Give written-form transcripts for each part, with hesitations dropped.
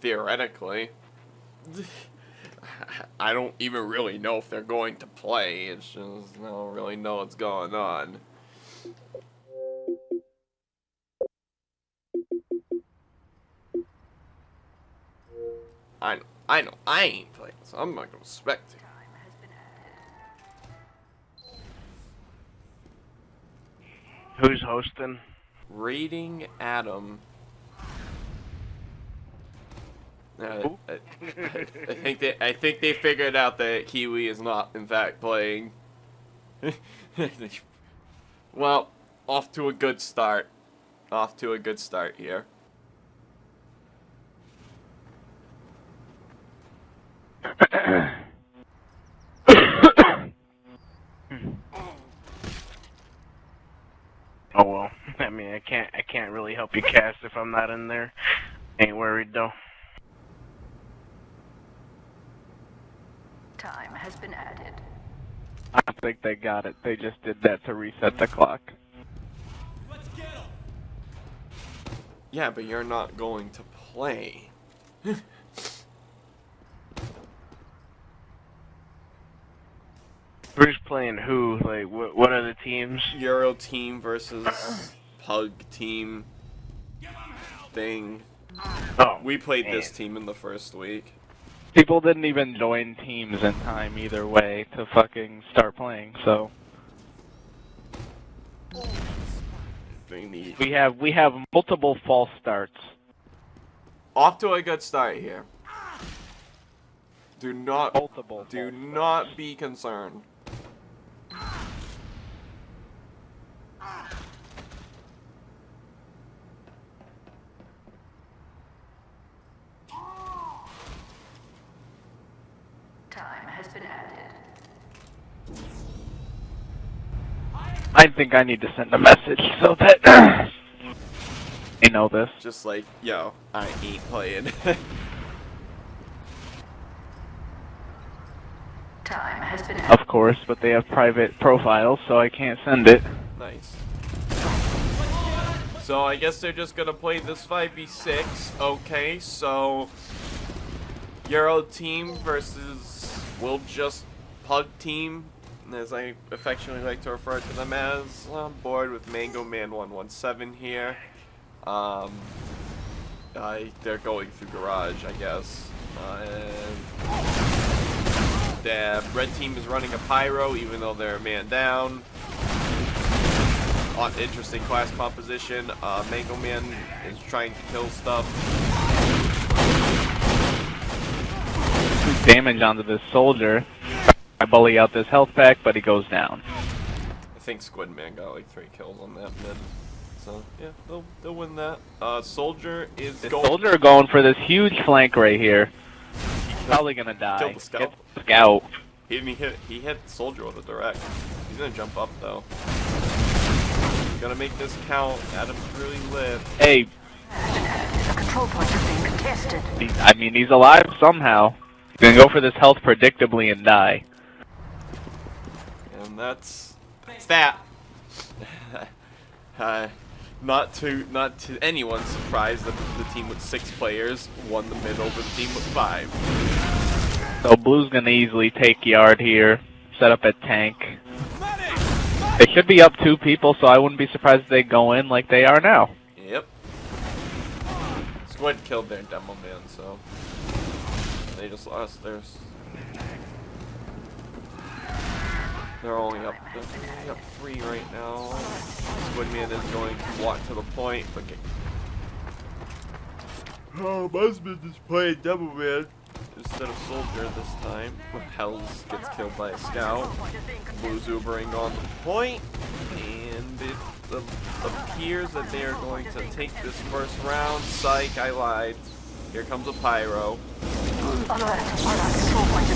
Theoretically. I don't even really know if they're going to play. It's just, I don't really know what's going on. I know, I ain't playing, so I'm not gonna spectate. Who's hosting? RatingAdam. I think they figured out that Kiwi is not, in fact, playing. Well, off to a good start. Off to a good start here. Oh well. I mean, I can't really help you cast if I'm not in there. Ain't worried though. Time has been added. I think they got it. They just did that to reset the clock. Let's get 'em. Yeah, but you're not going to play. Who's playing who? Like, what are the teams? Euro team versus Pug team thing. Oh, We played man. this team in the first week. People didn't even join teams in time either way to fucking start playing, so we have multiple false starts. Off to a good start here. Do not be concerned. Time has been added. I think I need to send a message so that they know this. Just like, yo, I ain't playing. Time has been added. Of course, but they have private profiles, so I can't send it. Nice. So I guess they're just gonna play this 5v6. Okay, so Euro team versus We'll Just PUG Team, as I affectionately like to refer to them as. On board with Mango Man 117 here. They're going through garage, I guess. The red team is running a pyro, even though they're a man down. Interesting class composition. Mango Man is trying to kill stuff. Damage onto this soldier. I bully out this health pack, but he goes down. I think Squid Man got like 3 kills on that mid. So yeah, they'll win that. Soldier is Soldier going for this huge flank right here. Probably gonna die. Killed the scout. Get the scout. He hit Soldier with a direct. He's gonna jump up though. He's gonna make this count. Adam's really lit. Hey. The control point is being contested. I mean, he's alive somehow. He's gonna go for this health predictably and die. And that's that. Not to anyone's surprise that the team with 6 players won the mid over the team with 5. So Blue's gonna easily take yard here, set up at tank. They should be up 2 people, so I wouldn't be surprised if they go in like they are now. Yep. Squid killed their demo man, so they just lost theirs. They're only up 3 right now. Squidman is going to walk to the point, but Musband is playing Devil Man instead of Soldier this time. Hells gets killed by a scout. Blue's Ubering on the point, and it appears that they are going to take this first round. Psych, I lied. Here comes a pyro.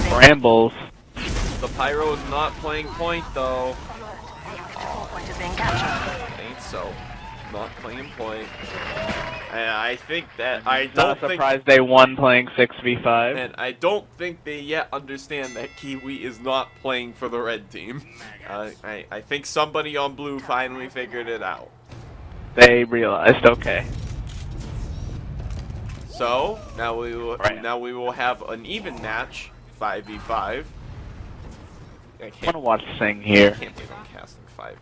Brambles. The pyro is not playing point though. Ain't so. Not playing point. And I think that Not surprised they won playing 6v5. And I don't think they yet understand that Kiwi is not playing for the red team. I think somebody on blue finally figured it out. They realized, okay. So now Right. we will have an even match, 5v5. I I can't, want to watch Sing here. can't believe I'm casting 5v5.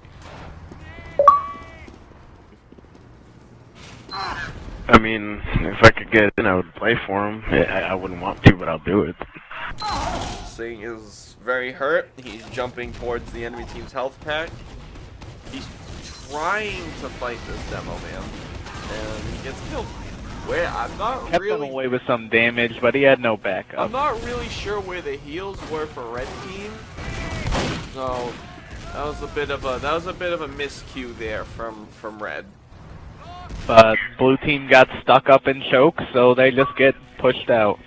I mean, if I could get in, I would play for him. I wouldn't want to, but I'll do it. Sing is very hurt. He's jumping towards the enemy team's health pack. He's trying to fight this demo man, and he gets killed. Where I'm not Kept him really, away with some damage, but he had no backup. I'm not really sure where the heals were for red team. So that was a bit of a miscue there from red. But blue team got stuck up in choke, so they just get pushed out.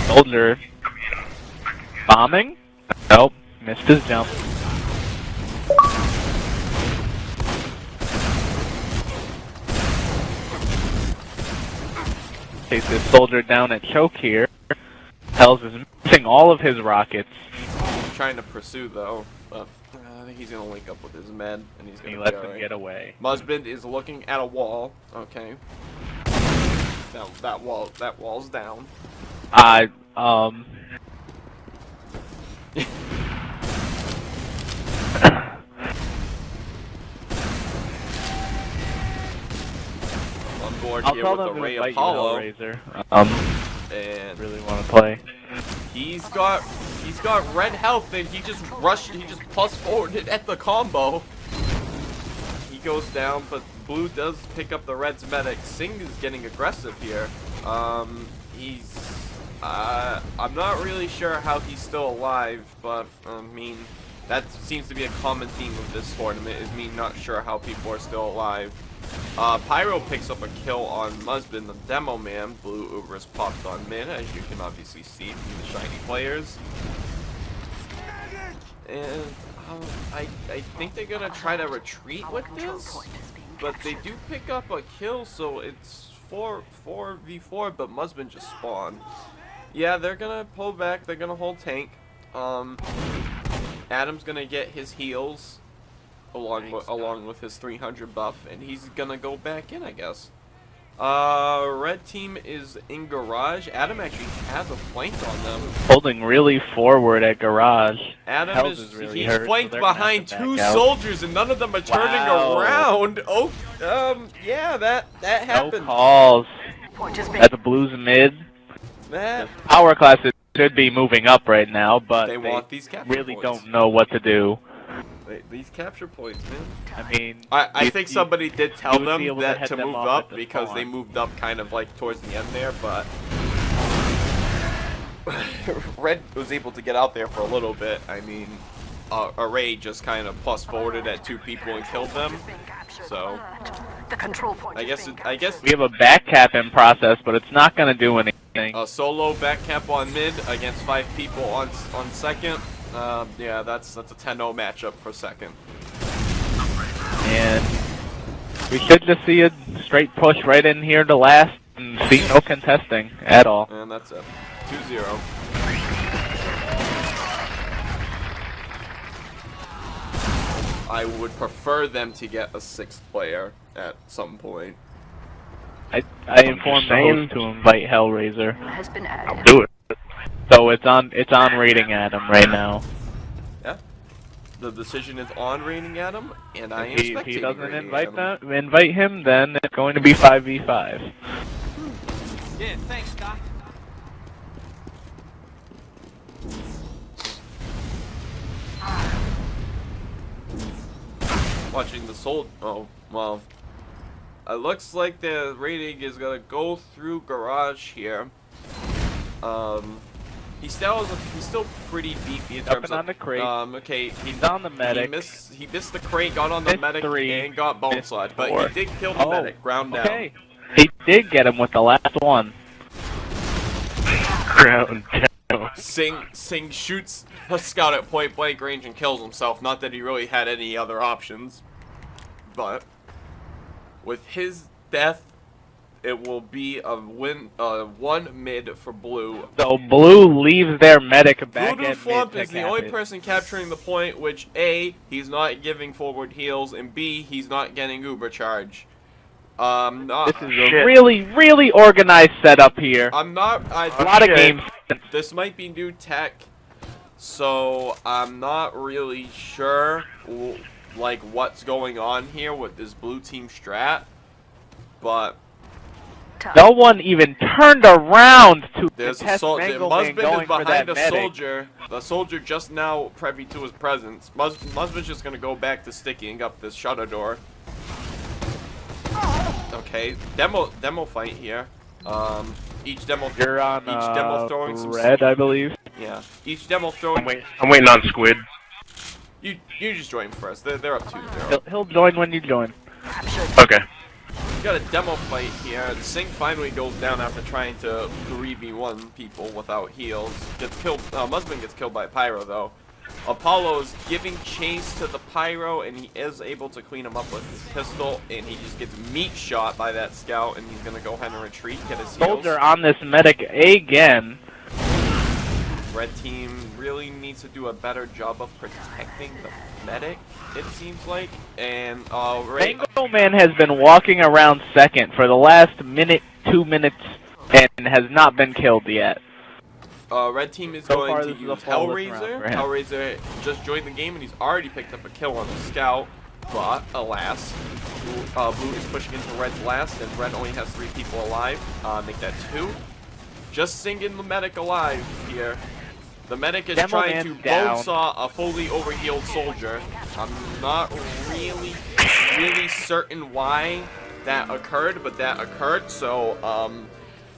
Soldier bombing? Nope, missed his jump. Takes this soldier down at choke here. Hells is missing all of his rockets. I'm trying to pursue though, but I think he's gonna link up with his med, and he's gonna He be lets him alright. get away. Musband is looking at a wall. Okay. Now that wall's down. On board I'll here tell with them the to Ray invite you, Apolo, Hellraiser. and Really want to play. he's got red health, and he just plus forwarded at the combo. He goes down, but blue does pick up the red's medic. Sing is getting aggressive here. I'm not really sure how he's still alive, but I mean, that seems to be a common theme of this tournament, is me not sure how people are still alive. Pyro picks up a kill on Musband, the demo man. Blue Uber's popped on mid, as you can obviously see from the shiny players. And I think they're gonna try to retreat with this, but they do pick up a kill, so it's 4v4, but Musband just spawned. Yeah, they're gonna pull back, they're gonna hold tank. Adam's gonna get his heals along with his 300 buff, and he's gonna go back in, I guess. Red team is in garage. Adam actually has a flank on them. Holding really forward at garage. Adam Hells is really he's hurt, so flanked they're gonna behind have to two back out. soldiers, and none of them are turning Wow. around. Oh, yeah, that No happened. calls. Point is being At the blues mid. That Power classes should be moving up right now, but they want these capture really points. don't know what to do. These capture points, man. I mean, I think somebody did tell you would them be able to that head to them move off up at the because spawn. they moved up kind of like towards the end there, but Red was able to get out there for a little bit. I mean, Array just kind of plus forwarded at two people and killed them. So the control point. I guess we have a back cap in process, but it's not going to do anything. a solo back cap on mid against 5 people on second. Yeah, that's a 10-0 matchup for second. And we should just see a straight push right in here to last and see no contesting at all. And that's it. 2-0. I would prefer them to get a 6th player at some point. I informed the host to invite Hellraiser, has been I'll added. do it. so it's on RatingAdam right now. Yeah. The decision is on RatingAdam, and I am If he spectating doesn't RatingAdam. invite him, then it's going to be 5v5. Yeah, thanks, Doc. Watching the soul. Oh, well. It looks like the rating is gonna go through garage here. He's still pretty beefy in terms Jumping on the crate. Okay, He's on the medic. He missed the crate, got on the Missed medic, 3, and got bone missed slide, but 4. he did kill the medic, ground down. Okay. He did get him with the last one. Ground down. Sing shoots a scout at point blank range and kills himself. Not that he really had any other options, but with his death, it will be a win. 1 mid for blue. So blue leaves their medic back Voodoo at Flump mid is to the cap only it. person capturing the point, which A, he's not giving forward heals, and B, he's not getting uber charge. This is a really, really organized setup here. I'm not. A lot of games. This might be new tech, so I'm not really sure, like, what's going on here with this blue team strat. But no one even turned around to there's test Mango Man Musband going is for behind that a medic. soldier. The soldier just now privy to his presence. Musband's just gonna go back to sticking up this shutter door. Okay, demo fight here. Each demo throwing some red, I believe. Yeah, each demo throwing. I'm waiting on Squid. You just join first. They're up 2-0. He'll join when you join. Okay. We got a demo fight here. Sing finally goes down after trying to 3v1 people without heals. Gets killed. Musband gets killed by Pyro though. Apolo is giving chase to the Pyro, and he is able to clean him up with his pistol, and he just gets meat shot by that scout, and he's gonna go ahead and retreat, get his heals. Soldier on this medic again. Red team really needs to do a better job of protecting the medic, it seems like. And Mango Man has been walking around second for the last minute, 2 minutes, and has not been killed yet. Red team is going to use Hellraizer. Hellraizer just joined the game and he's already picked up a kill on the scout, but alas, blue is pushing into red's last, and red only has 3 people alive. Make that 2. Just singing the medic alive here. The medic is trying to bonesaw a fully overhealed soldier. I'm not really certain why that occurred, but that occurred. So,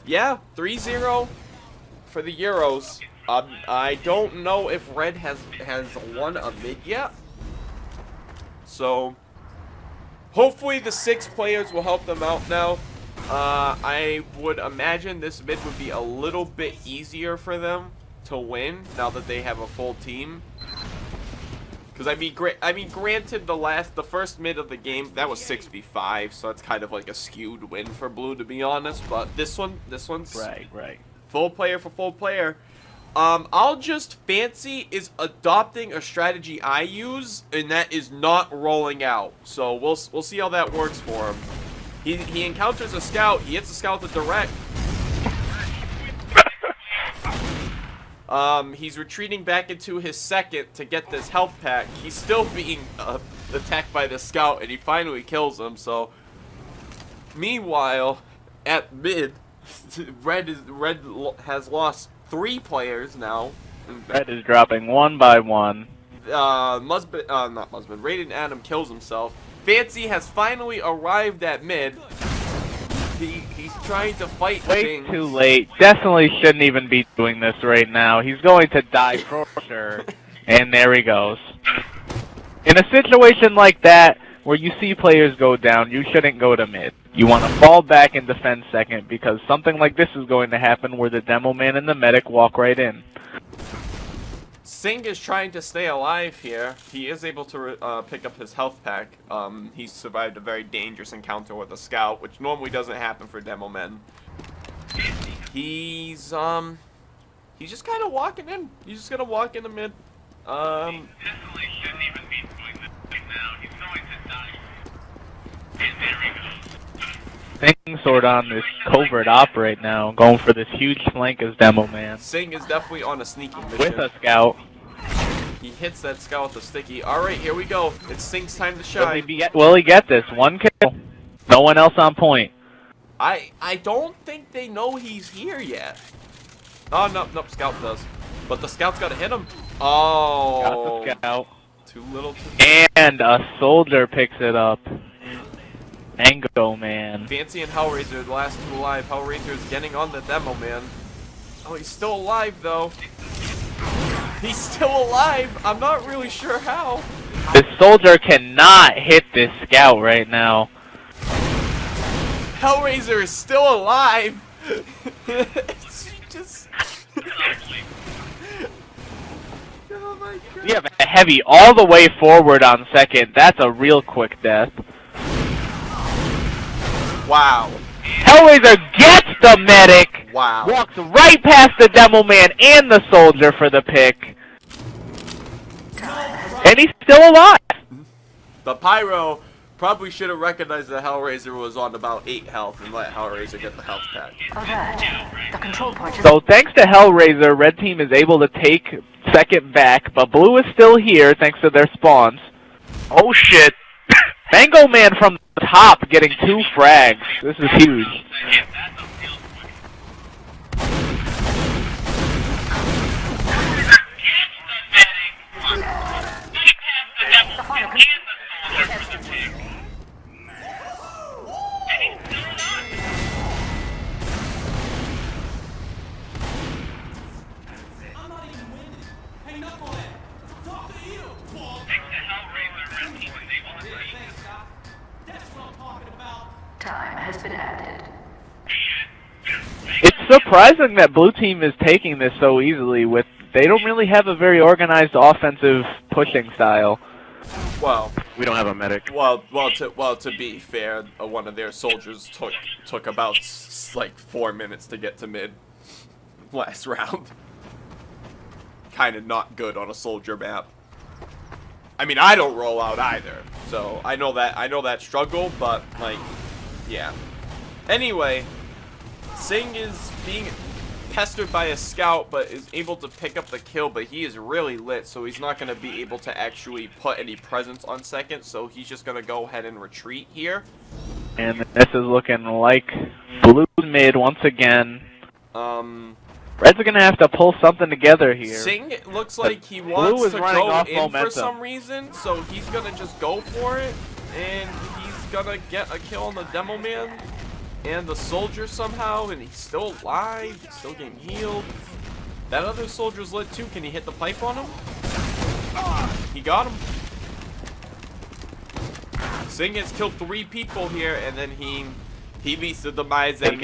yeah, 3-0 for the Euros. I don't know if red has won a mid yet. So, hopefully the 6 players will help them out now. I would imagine this mid would be a little bit easier for them to win now that they have a full team. Because I mean, granted, the first mid of the game that was 6v5, so it's kind of like a skewed win for blue, to be honest. But this one's right. Full player for full player. I'll just fancy is adopting a strategy I use, and that is not rolling out. So we'll see how that works for him. He encounters a scout. He hits the scout with a direct. He's retreating back into his second to get this health pack. He's still being attacked by the scout, and he finally kills him. So, meanwhile, at mid, red has lost 3 players now. Red is dropping 1 by 1. Not Musband. RatingAdam kills himself. Fancy has finally arrived at mid. He's trying to fight things. Way too late. Definitely shouldn't even be doing this right now. He's going to die for sure. And there he goes. In a situation like that, where you see players go down, you shouldn't go to mid. You want to fall back and defend second, because something like this is going to happen where the demo man and the medic walk right in. Sing is trying to stay alive here. He is able to pick up his health pack. He survived a very dangerous encounter with a scout, which normally doesn't happen for demo men. He's just kind of walking in. He's just gonna walk in the mid. He definitely shouldn't even be doing this right now. He's going to die. And there he goes. Sing sort on this covert op right now, going for this huge flank as demo man. Sing is definitely on a sneaking mission. With a scout. He hits that scout with a sticky. Alright, here we go. It's Sing's time to shine. Will he get this? 1 kill. No one else on point. I don't think they know he's here yet. Oh, no, scout does. But the scout's gotta hit him. Oh. Got the scout. Too little too And a soldier picks it up. Mango man. Fancy and Hellraizer, the last 2 alive. Hellraizer is getting on the demo man. Oh, he's still alive though. He's still alive. I'm not really sure how. This soldier cannot hit this scout right now. Hellraizer is still alive. It's just. Oh my god. We have a heavy all the way forward on second. That's a real quick death. Wow. Hellraizer gets the medic. Wow. Walks right past the demo man and the soldier for the pick. And he's still alive. The Pyro Probably should have recognized that Hellraiser was on about 8 health and let Hellraiser get the health pack. Alert. The control point is... So thanks to Hellraiser, red team is able to take second back, but blue is still here thanks to their spawns. Oh shit! Mango Man from the top getting 2 frags. This is huge. The final I'm not even winning. Hey, Knucklehead, talk to you. Thanks, Doc. That's what I'm talking about. time has been added. It's surprising that blue team is taking this so easily with they don't really have a very organized offensive pushing style. Well, We don't have a medic. well, to be fair, one of their soldiers took about like 4 minutes to get to mid last round. Kind of not good on a soldier map. I mean, I don't roll out either, so I know that struggle, but like, yeah. Anyway, Cing is being pestered by a scout, but is able to pick up the kill, but he is really lit, so he's not going to be able to actually put any presence on second, so he's just going to go ahead and retreat here. And this is looking like blue mid once again. Reds are going to have to pull something together here. Cing looks like he Blue wants is to running go off in momentum. for some reason, so he's going to just go for it, and he's going to get a kill on the demo man and the soldier somehow, and he's still alive, he's still getting healed. That other soldier's lit too. Can he hit the pipe on him? He got him. Cing has killed 3 people here, and then he meets the demise that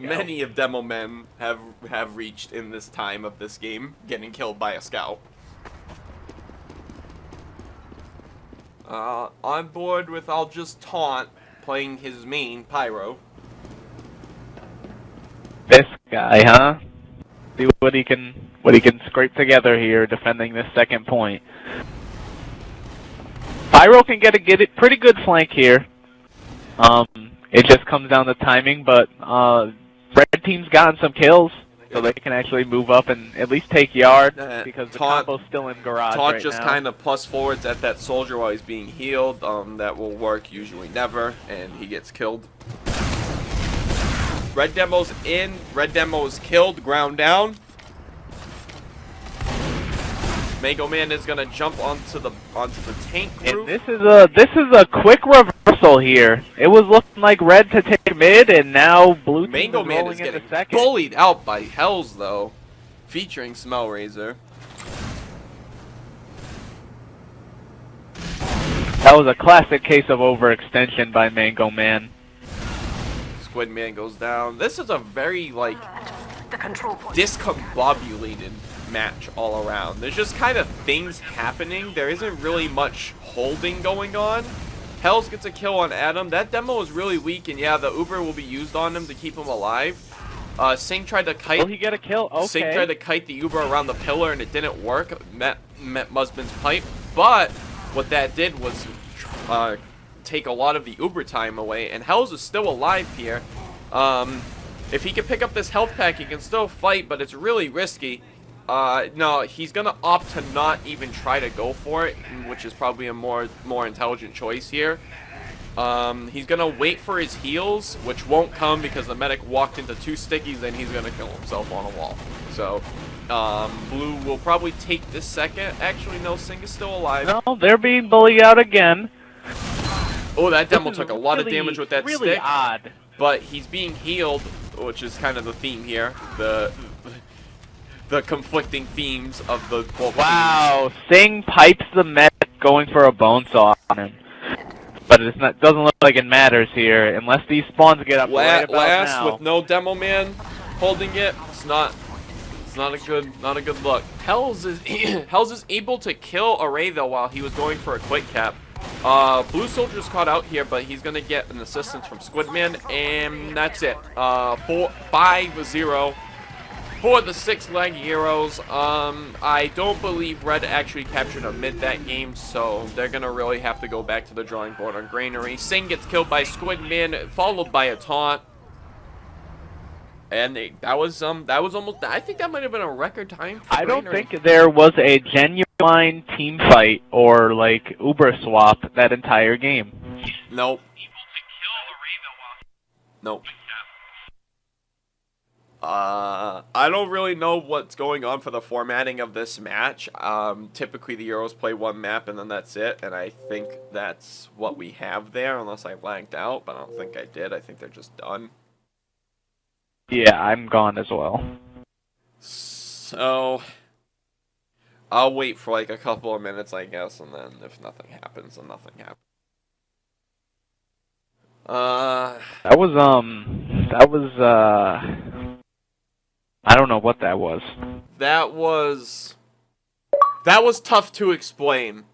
many of demo men have reached in this time of this game, getting killed by a scout. On board with I'll just taunt, playing his main Pyro. This guy, huh? See what he can scrape together here, defending this second point. Pyro can get a pretty good flank here. It just comes down to timing, but red team's gotten some kills, so they can actually move up and at least take yard because the combo's still in garage Taunt right just now. kind of plus forwards at that soldier while he's being healed. That will work, usually never, and he gets killed. Red demo's in. Red demo is killed, ground down. Mango Man is gonna jump onto the tank roof. And this is a quick reversal here. It was looking like red to take mid, and now blue team Mango is Man rolling is into getting second. bullied out by Hells though, featuring Smellrayzer. That was a classic case of overextension by Mango Man. Squid Man goes down. This is a very like The control point. discombobulated match all around. There's just kind of things happening. There isn't really much holding going on. Hells gets a kill on Adam. That demo is really weak, and yeah, the Uber will be used on him to keep him alive. Cing tried to kite. Will he get a kill? Okay. Cing tried to kite the Uber around the pillar, and it didn't work. Met Musband's pipe, but what that did was take a lot of the Uber time away, and Hells is still alive here. If he can pick up this health pack, he can still fight, but it's really risky. No, he's gonna opt to not even try to go for it, which is probably a more intelligent choice here. He's gonna wait for his heals, which won't come because the medic walked into 2 stickies, and he's gonna kill himself on a wall. So, blue will probably take this second. Actually, no, Cing is still alive. No, they're being bullied out again. Oh, that demo This took a is lot of really, damage with that really stick. odd. But he's being healed, which is kind of the theme here. The conflicting themes of the both Wow, Cing pipes the medic going for a bone saw on him. But it's not doesn't look like it matters here unless these spawns get up right about last now. with no demo man holding it. It's not a good look. Hells is Hells is able to kill Array though while he was going for a quick cap. Blue soldier's caught out here, but he's gonna get an assistance from Squidman, and that's it. 5-0 for the 6-leg heroes. I don't believe Red actually captured a mid that game, so they're gonna really have to go back to the drawing board on Granary. Sing gets killed by Squid Man, followed by a taunt. And that was almost, I think that might have been a record time for I don't Granary. think there was a genuine team fight or, like, Uber swap that entire game. Nope. Nope. I don't really know what's going on for the formatting of this match. Typically the Euros play one map and then that's it, and I think that's what we have there, unless I blanked out, but I don't think I did. I think they're just done. Yeah, I'm gone as well. So, I'll wait for like a couple of minutes, I guess, and then if nothing happens, then nothing happens. I don't know what that was. That was tough to explain.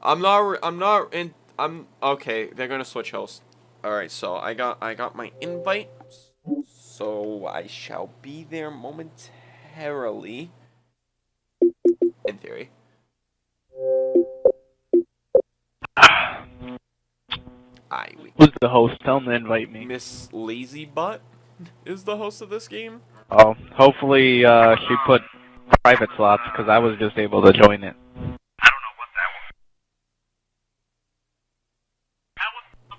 Okay, they're gonna switch hosts. Alright, so I got my invite. So I shall be there momentarily. In theory. Who's the host? Tell him to invite me. MsLazyButt is the host of this game. Oh, hopefully she put private slots, because I was just able to join it.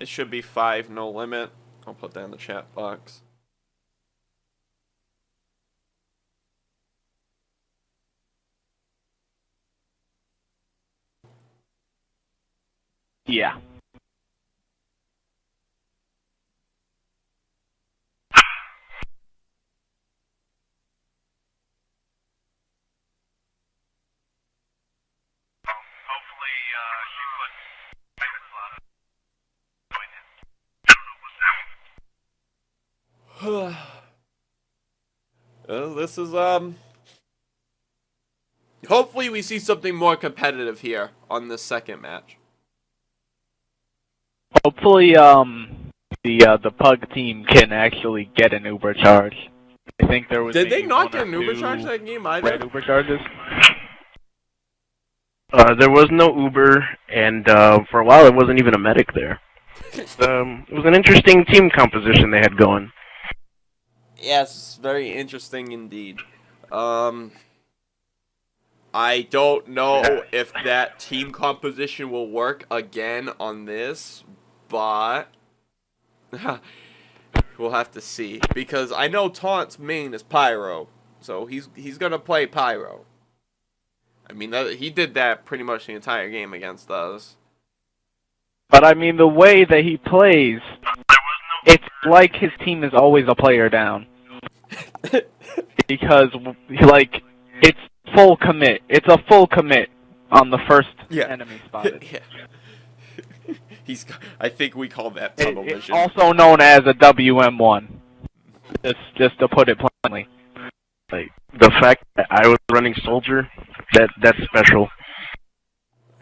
It should be 5, no limit. I'll put that in the chat box. Yeah. This is hopefully we see something more competitive here on this second match. Hopefully the Pug team can actually get an Uber charge. I think there was. Did they maybe not one get or an Uber two charge that game either? red Uber charges? There was no Uber, and for a while there wasn't even a medic there. It was an interesting team composition they had going. Yes, very interesting indeed. I don't know if that team composition will work again on this, but we'll have to see. Because I know Taunt's main is Pyro, so he's gonna play Pyro. I mean, he did that pretty much the entire game against us. But I mean, the way that he plays, it's like his team is always a player down. Because, like, it's full commit. It's a full commit on the first enemy spotted. Yeah. I think we call that tunnel vision. Also known as a WM1. Just to put it plainly. Like, the fact that I was running Soldier, that's special.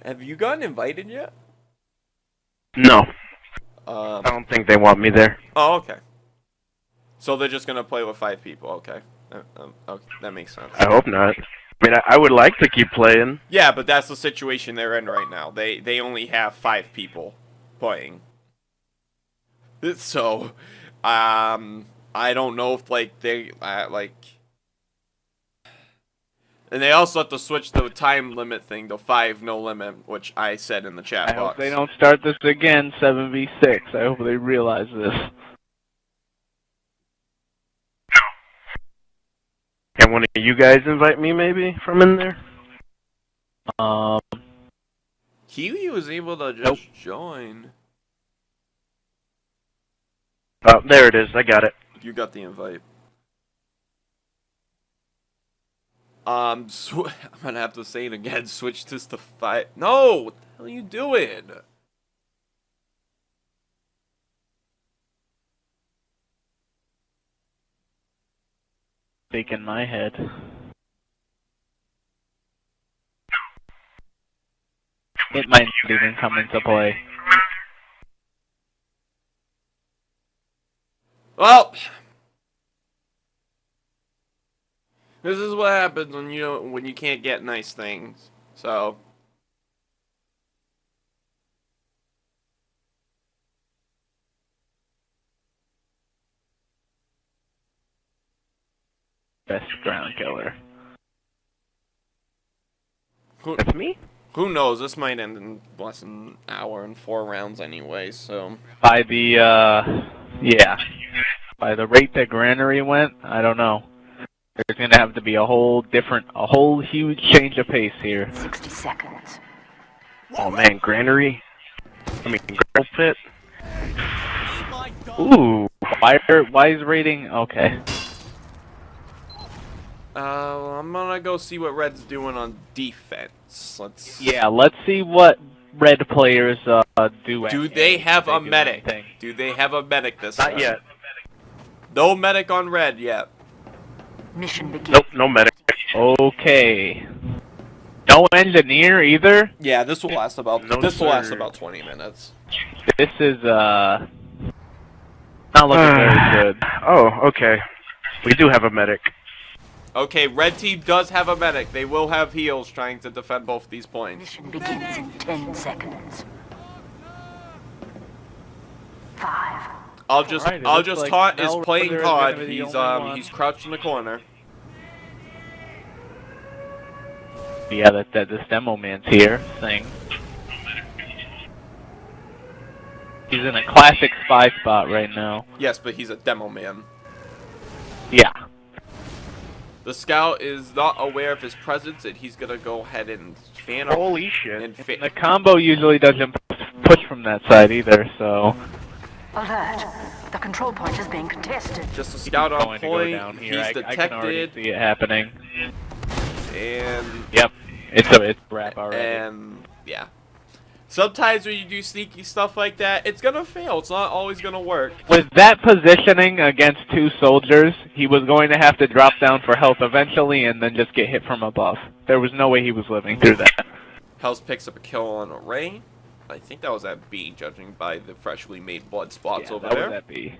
Have you gotten invited yet? No. I don't think they want me there. Oh, okay. So they're just gonna play with 5 people. Okay. Okay, that makes sense. I hope not. I mean, I would like to keep playing. Yeah, but that's the situation they're in right now. They only have 5 people playing. So, I don't know if like they like. And they also have to switch the time limit thing to 5 no limit, which I said in the chat box. I hope they don't start this again, 7v6. I hope they realize this. Can one of you guys invite me, maybe, from in there? Kiwi was able to just join. Oh, there it is. I got it. You got the invite. I'm gonna have to say it again. Switch this to 5. No! What the hell are you doing? Think in my head. It might not even come into play. Well, This is what happens when you can't get nice things. So. Best ground killer. That's me? Who knows? This might end in less than an hour and 4 rounds anyway, so. By the, by the rate that Granary went, I don't know. There's gonna have to be a whole huge change of pace here. 60 seconds. Oh man, Granary. I mean, Gravel Pit. Ooh. Why is rating? Okay. I'm gonna go see what Red's doing on defense. Let's. Yeah, let's see what red players do. Do they have a do medic? anything. Do they have a medic this Not time? yet. No medic on Red yet. Mission begins. Nope, no medic. Okay. No engineer either. Yeah, this will last about No, this will last sir. about 20 minutes. This is not looking very good. Oh, okay. We do have a medic. Okay, Red team does have a medic. They will have heals trying to defend both these points. Mission begins in 10 seconds. 5. I'll just Alright, it I'll looks just like taunt is Smellrayzer playing is COD. gonna be the only one. He's crouched in the corner. Yeah, that this demo man's here. Thing. He's in a classic spy spot right now. Yes, but he's a demo man. Yeah. The scout is not aware of his presence, and he's gonna go ahead and fan up. Holy shit. And The combo usually doesn't push from that side either, so. Alert. The control point is being contested. just a scout on Going to go point. down here. He's I can already detected, see it happening. and Yep. It's a wrap already. and yeah. Sometimes when you do sneaky stuff like that, it's gonna fail. It's not always gonna work. With that positioning against 2 soldiers, he was going to have to drop down for health eventually and then just get hit from above. There was no way he was living through that. Hells picks up a kill on Ray. I think that was at B, judging by the freshly made blood spots over that there. was that B.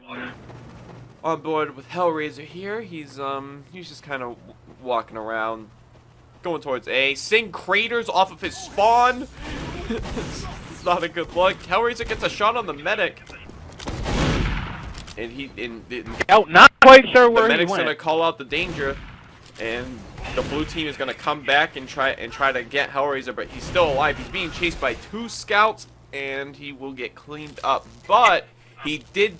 On board with Hellraiser here. He's just kind of walking around, going towards A. Sing craters off of his spawn. It's not a good look. Hellraiser gets a shot on the medic, and Oh, not quite sure the where he medic's went. gonna call out the danger, and the blue team is gonna come back and try to get Hellraiser, but he's still alive. He's being chased by 2 scouts, and he will get cleaned up. But he did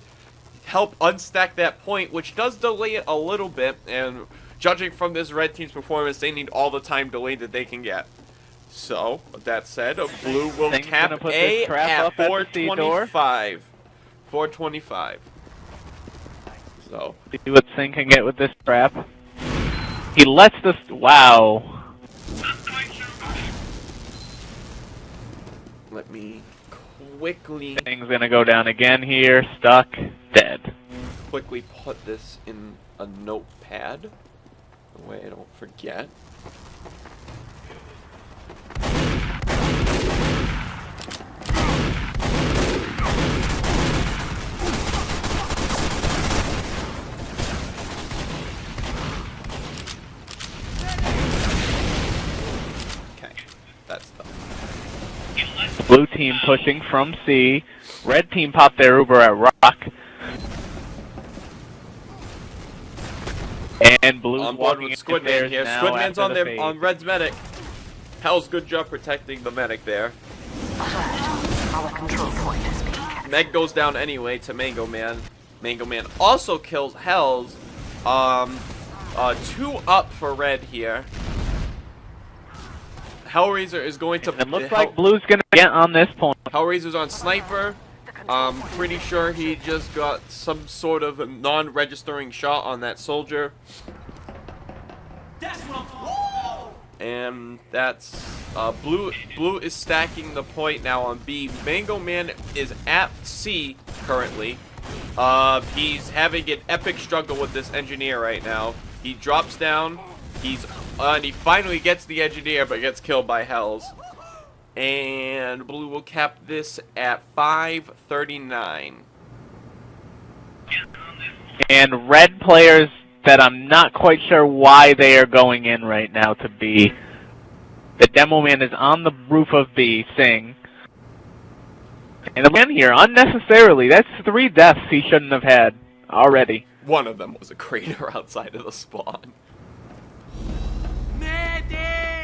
help unstack that point, which does delay it a little bit. And judging from this red team's performance, they need all the time delayed that they can get. So, with that said, blue will Thing's cap gonna put A this trap at up at the C door. 425. 425. So. See what Sing can get with this trap. He lets this. Wow. Let me quickly Thing's gonna go down again here. Stuck. Dead. put this in a notepad. The way I don't forget. Okay, that's done. Blue team pushing from C. Red team popped their Uber at Rock. And Blue's On board walking with into Squidman theirs here. now Squidman's after on the their fade. on Red's medic. Hell's good job protecting the medic there. Alert. Our control point is being captured. Meg goes down anyway to Mango Man. Mango Man also kills Hell's. 2 up for Red here. Hellraiser is going to. It looks like Blue's gonna get on this point. Hellraiser's on Sniper. Pretty sure he just got some sort of a non-registering shot on that soldier. That's what I'm talking about. And that's Blue is stacking the point now on B. Mango Man is at C currently. He's having an epic struggle with this engineer right now. He drops down. And he finally gets the engineer, but gets killed by Hells. And Blue will cap this at 5:39. And red players that I'm not quite sure why they are going in right now to B. The demo man is on the roof of B, Sing. And again here, unnecessarily. That's 3 deaths he shouldn't have had already. One of them was a crater outside of the spawn.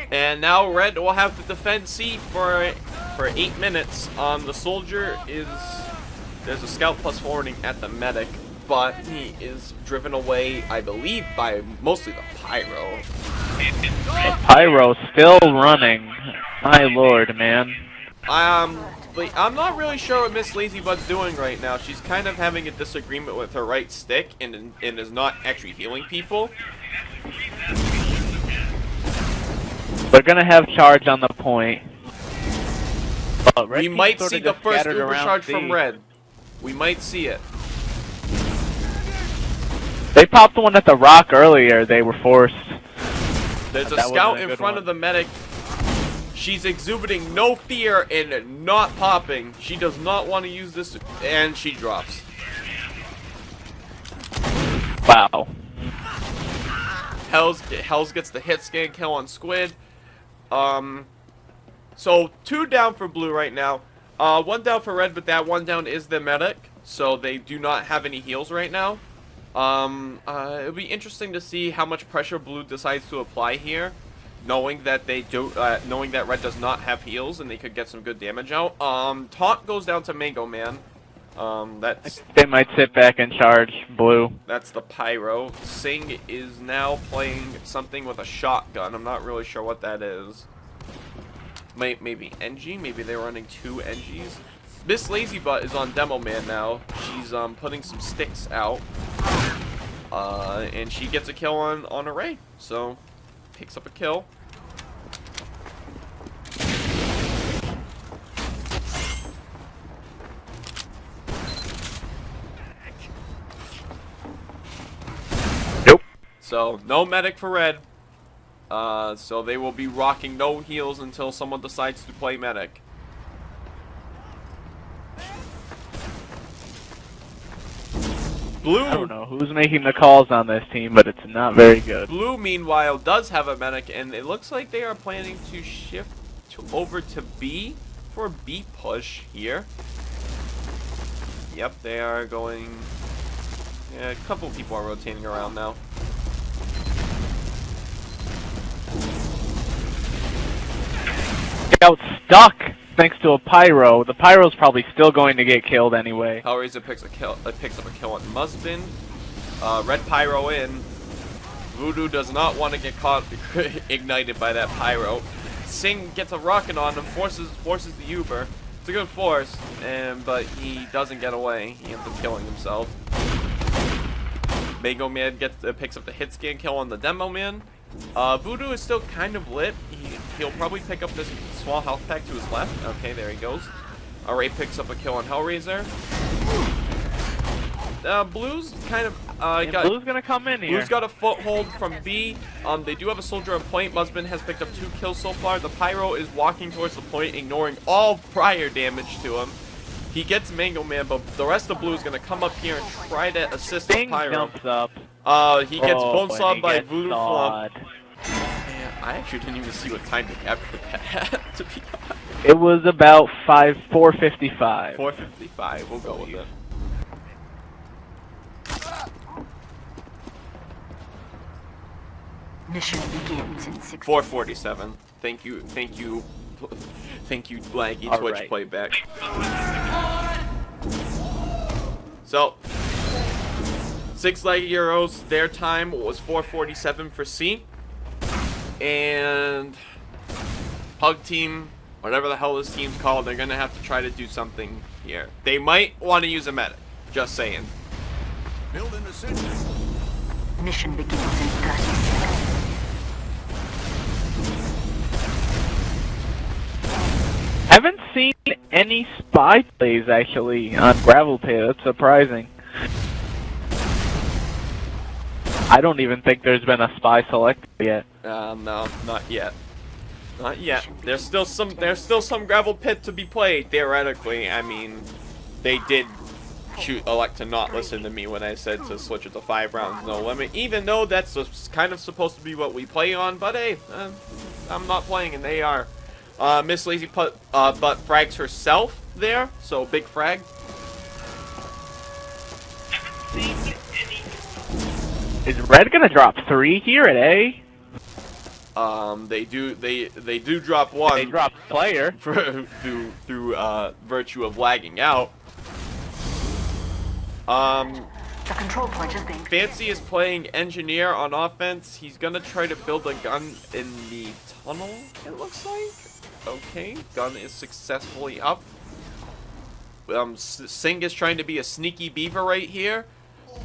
And now Red will have to defend C for 8 minutes. The soldier is... There's a scout plus forwarding at the medic, but he is driven away, I believe, by mostly the pyro. The pyro's still running. My lord, man. But I'm not really sure what MsLazyButt's doing right now. She's kind of having a disagreement with her right stick and is not actually healing people. They're gonna have charge on the point. We might see the first uber charge from Red. We might see it. They popped the one at the rock earlier. They were forced. There's a scout in front of the medic. She's exhibiting no fear and not popping. She does not want to use this, and she drops. Wow. Hells gets the hit scan kill on Squid. So 2 down for Blue right now. 1 down for Red, but that 1 down is the medic, so they do not have any heals right now. It'll be interesting to see how much pressure Blue decides to apply here, knowing that knowing that Red does not have heals and they could get some good damage out. Taunt goes down to Mango Man. They might sit back and charge Blue. That's the pyro. Sing is now playing something with a shotgun. I'm not really sure what that is. Maybe NG? Maybe they're running 2 NGs? MsLazyButt is on Demo Man now. She's putting some sticks out. And she gets a kill on Array. So, picks up a kill. Nope. So, no medic for Red. So they will be rocking no heals until someone decides to play medic. Blue, I don't know who's making the calls on this team, but it's not very good. Blue, meanwhile, does have a medic, and it looks like they are planning to shift over to B for a B push here. Yep, they are going... Yeah, a couple people are rotating around now. Scout stuck thanks to a pyro. The pyro's probably still going to get killed anyway. Hellraizer picks up a kill on Musband. Red pyro in. Voodoo does not want to get caught ignited by that pyro. Sing gets a rocket on him, forces the Uber. It's a good force, but he doesn't get away. He ends up killing himself. Mango Man picks up the hit scan kill on the Demo Man. Voodoo is still kind of lit. He'll probably pick up this small health pack to his left. Okay, there he goes. Array picks up a kill on Hellraizer. Blue's kind of Blue's gonna come in here. Blue's got a foothold from B. They do have a soldier on point. Musband has picked up 2 kills so far. The pyro is walking towards the point, ignoring all prior damage to him. He gets Mango Man, but the rest of Blue is gonna come up here and try to assist the pyro. Jumps up. He gets bone sawed by Voodoo Flump. Man, I actually didn't even see what time to capture that, to be honest. It was about 4:55. 4:55, we'll go with it. Mission begins in 6. 4:47. Thank you, laggy All Twitch right. playback. So, 6 laggy Euros, their time was 4:47 for C. And Pug Team, whatever the hell this team's called, they're gonna have to try to do something here. They might want to use a medic. Just saying. Mission begins in 30 seconds. Haven't seen any spy plays actually on Gravel Pit. That's surprising. I don't even think there's been a spy selected yet. No, not yet. Not yet. There's still some Gravel Pit to be played, theoretically. I mean, they did elect to not listen to me when I said to switch it to 5 rounds, no limit. Even though that's kind of supposed to be what we play on, but hey, I'm not playing and they are. MsLazyButt frags herself there, so big frag. Is Red gonna drop 3 here at A? They do drop 1. They drop player through virtue of lagging out. The control point is being... Fancy is playing engineer on offense. He's gonna try to build a gun in the tunnel, it looks like. Okay, gun is successfully up. Cing is trying to be a sneaky beaver right here,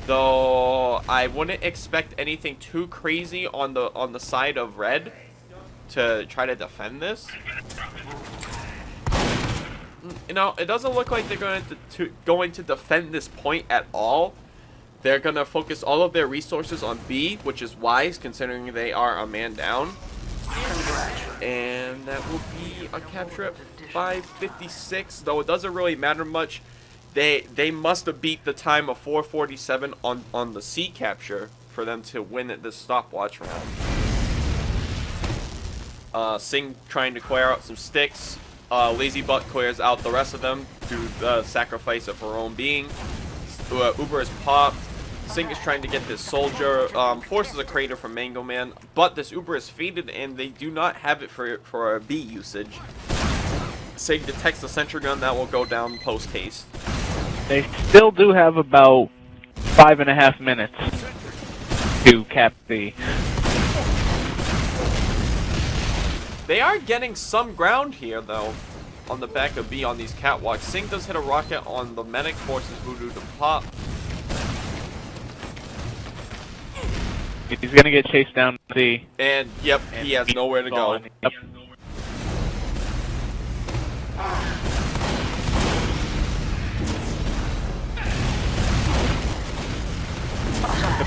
though I wouldn't expect anything too crazy on the side of Red to try to defend this. You know, it doesn't look like they're going to defend this point at all. They're going to focus all of their resources on B, which is wise considering they are a man down. And that will be a capture at 5:56, though it doesn't really matter much. They must have beat the time of 4:47 on the C capture for them to win at this stopwatch round. Cing trying to clear out some sticks. LazyButt clears out the rest of them through the sacrifice of her own being. Uber is popped. Cing is trying to get this soldier. Forces a crater from Mango Man, but this Uber is faded and they do not have it for a B usage. Cing detects the sentry gun that will go down post haste. They still do have about 5.5 minutes to cap B. They are getting some ground here, though, on the back of B on these catwalks. Cing does hit a rocket on the medic, forces Voodoo to pop. He's gonna get chased down C. And, yep, he has nowhere to go. Yep.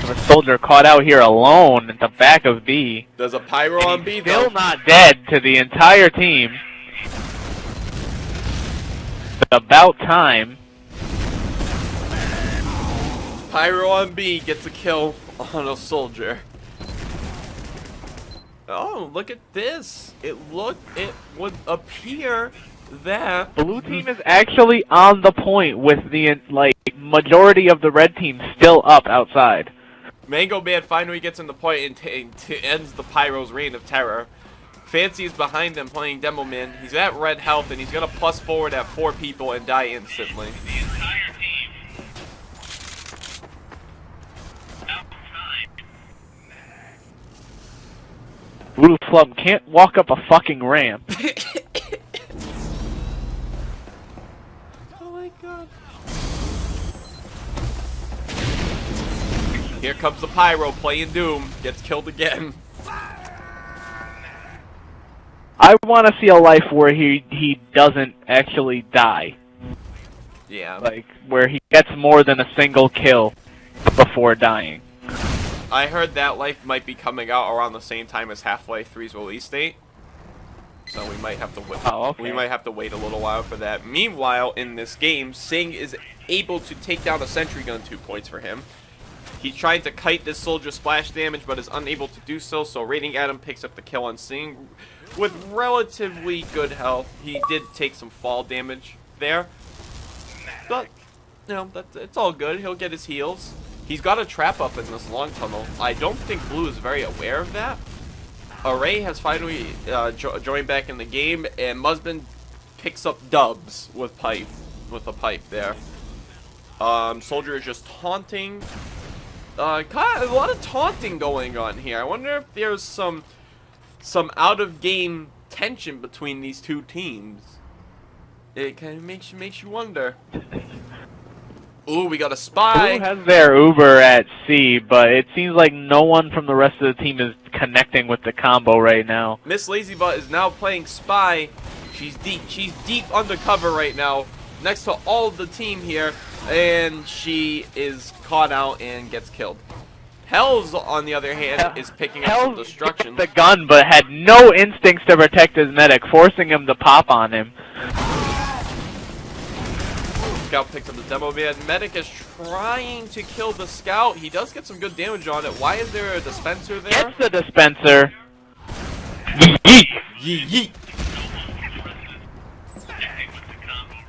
The soldier caught out here alone at the back of B. There's a pyro on B, though. Still not dead to the entire team. About time. Pyro on B gets a kill on a soldier. Oh, look at this. It would appear that Blue team is actually on the point with the majority of the red team still up outside. Mango Man finally gets in the point and ends the Pyro's reign of terror. Fancy is behind them playing Demo Man. He's at red health and he's gonna plus forward at 4 people and die instantly. The entire team. Outside. Voodoo Flump can't walk up a fucking ramp. Oh my god. Here comes the Pyro playing Doom. Gets killed again. I want to see a life where he doesn't actually die. Yeah. Like, where he gets more than a single kill before dying. I heard that life might be coming out around the same time as Half-Life 3's release date. So we might have to wait. Oh, okay. We might have to wait a little while for that. Meanwhile, in this game, Cing is able to take down a sentry gun, 2 points for him. He's trying to kite this soldier splash damage, but is unable to do so. So RatingAdam picks up the kill on Cing with relatively good health. He did take some fall damage there, but you know it's all good. He'll get his heals. He's got a trap up in this long tunnel. I don't think Blue is very aware of that. Array has finally joined back in the game, and Musband picks up dubs with a pipe there. Soldier is just taunting. Kind of a lot of taunting going on here. I wonder if there's some out-of-game tension between these two teams. It kind of makes you wonder. Ooh, we got a spy. Blue has their Uber at C, but it seems like no one from the rest of the team is connecting with the combo right now. MsLazyButt is now playing spy. She's deep undercover right now, next to all of the team here, and she is caught out and gets killed. Hells, on the other hand, is picking up some destruction. The gun, but had no instincts to protect his medic, forcing him to pop on him. Scout picks up the Demo Man. Medic is trying to kill the Scout. He does get some good damage on it. Why is there a dispenser there? Gets the dispenser. Yeet. Yeet.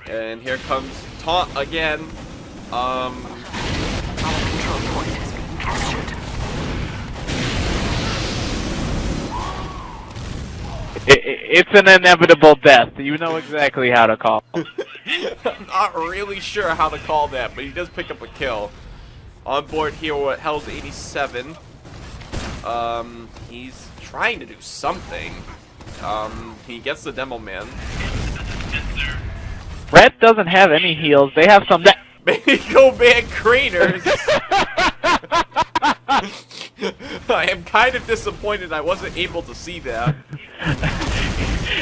And here comes Taunt again. Our control point is being captured. It's an inevitable death. You know exactly how to call. I'm not really sure how to call that, but he does pick up a kill. On board here with Hell's 87. He's trying to do something. He gets the Demo Man. Red doesn't have any heals. They have some that. Mango Man Craters. I am kind of disappointed I wasn't able to see that.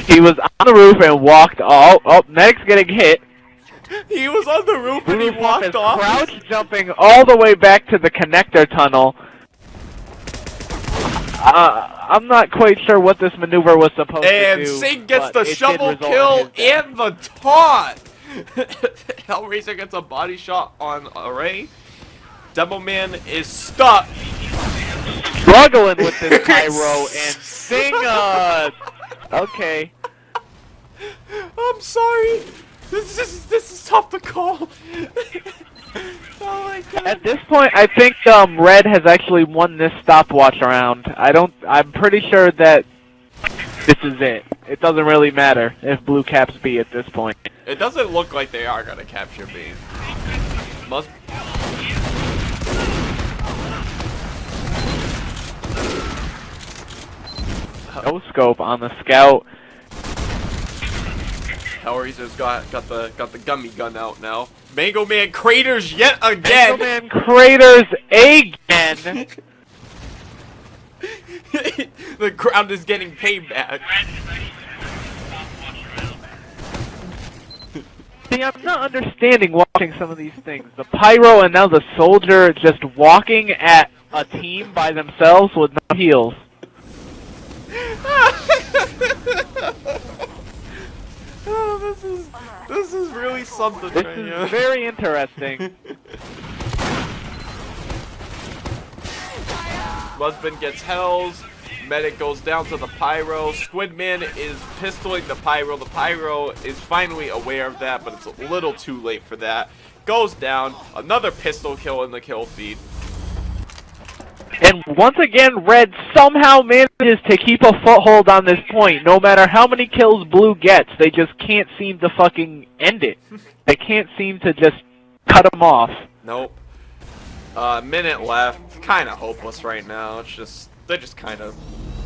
He was on the roof and walked off. Oh, Medic's getting hit. He was on the roof and he Voodoo Flump walked is off. crouch jumping all the way back to the connector tunnel. I'm not quite sure what this maneuver was supposed to do. And Cing gets the but it shovel did result kill in his death. and the taunt. Hellraizer gets a body shot on Array. Demo Man is stuck. Struggling with this pyro and Cing. Okay. I'm sorry. This is tough to call. Oh my god. At this point, I think Red has actually won this stopwatch round. I'm pretty sure that this is it. It doesn't really matter if Blue caps B at this point. It doesn't look like they are gonna capture B. Must. No scope on the Scout. Hellraiser's got the gummy gun out now. Mango Man Craters yet again. Mango Man Craters again. The ground is getting payback. See, I'm not understanding watching some of these things. The pyro and now the soldier just walking at a team by themselves with no heals. Oh, this is really something This right is here. very interesting. Musband gets Hells. Medic goes down to the Pyro. Squidman is pistoling the Pyro. The Pyro is finally aware of that, but it's a little too late for that. Goes down. Another pistol kill in the kill feed. And once again, Red somehow manages to keep a foothold on this point. No matter how many kills Blue gets, they just can't seem to fucking end it. They can't seem to just cut them off. Nope. Minute left. Kind of hopeless right now. It's just, they're just kind of...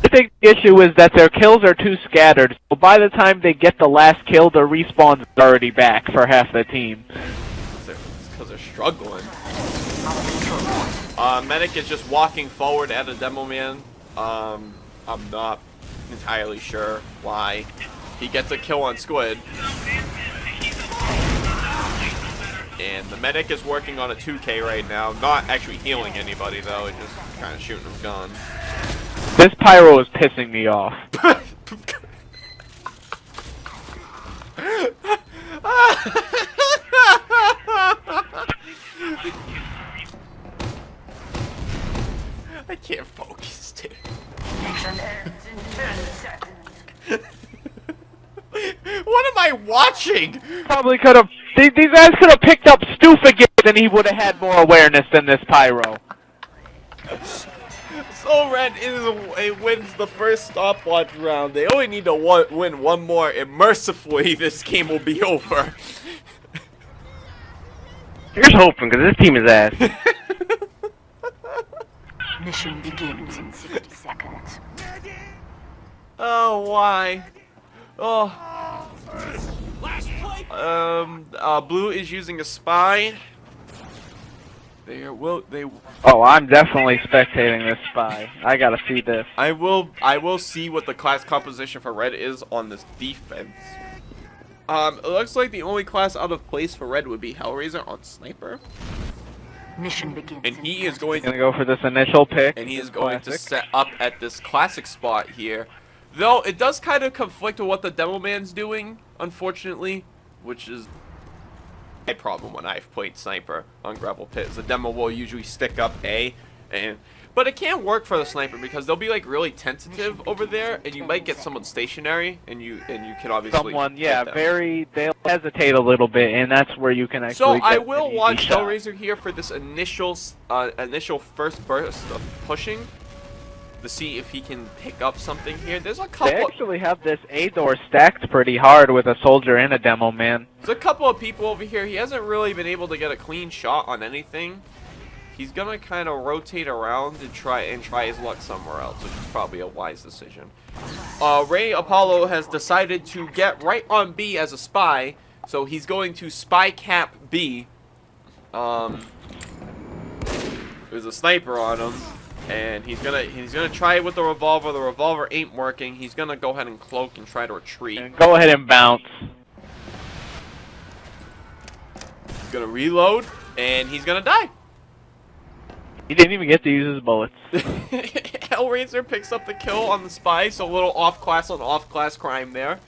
I think the issue is that their kills are too scattered, so by the time they get the last kill, the respawn's already back for half the team. It's because they're struggling. Medic is just walking forward at a Demo Man. I'm not entirely sure why. He gets a kill on Squid. And the Medic is working on a 2K right now. Not actually healing anybody though, he's just kind of shooting his gun. This pyro is pissing me off. I can't focus, dude. Mission ends in 10 seconds. What am I watching? Probably could have. These guys could have picked up Stoof again, and he would have had more awareness than this pyro. So Red wins the first stopwatch round. They only need to win one more, and mercifully, this game will be over. Here's hoping, because this team is ass. Mission begins in 60 seconds. Oh, why? Oh. Last play. Blue is using a spy. Oh, I'm definitely spectating this spy. I gotta see this. I will see what the class composition for Red is on this defense. It looks like the only class out of place for Red would be Hellraizer on Sniper. Mission begins. And in he is 30 going Gonna go for this initial pick. and he is going to Classic. set up at this classic spot here. Though it does kind of conflict with what the Demo Man's doing, unfortunately, which is my problem when I've played sniper on Gravel Pit is the demo will usually stick up A, but it can't work for the sniper because they'll be like really tentative over there, and you might get someone stationary, and you can obviously Someone, hit them. they'll hesitate a little bit, and that's where you can actually. So I get will an easy watch shot. Smellrayzer here for this initial first burst of pushing to see if he can pick up something here. There's a They couple. actually have this A door stacked pretty hard with a soldier and a demo man. There's a couple of people over here. He hasn't really been able to get a clean shot on anything. He's gonna kind of rotate around and try his luck somewhere else, which is probably a wise decision. Apolo has decided to get right on B as a spy, so he's going to spy cap B. There's a sniper on him, and he's gonna try it with the revolver. The revolver ain't working. He's gonna go ahead and cloak and try to retreat. And go ahead and bounce. He's gonna reload, and he's gonna die. He didn't even get to use his bullets. Hellraiser picks up the kill on the spy, so a little off-class on off-class crime there.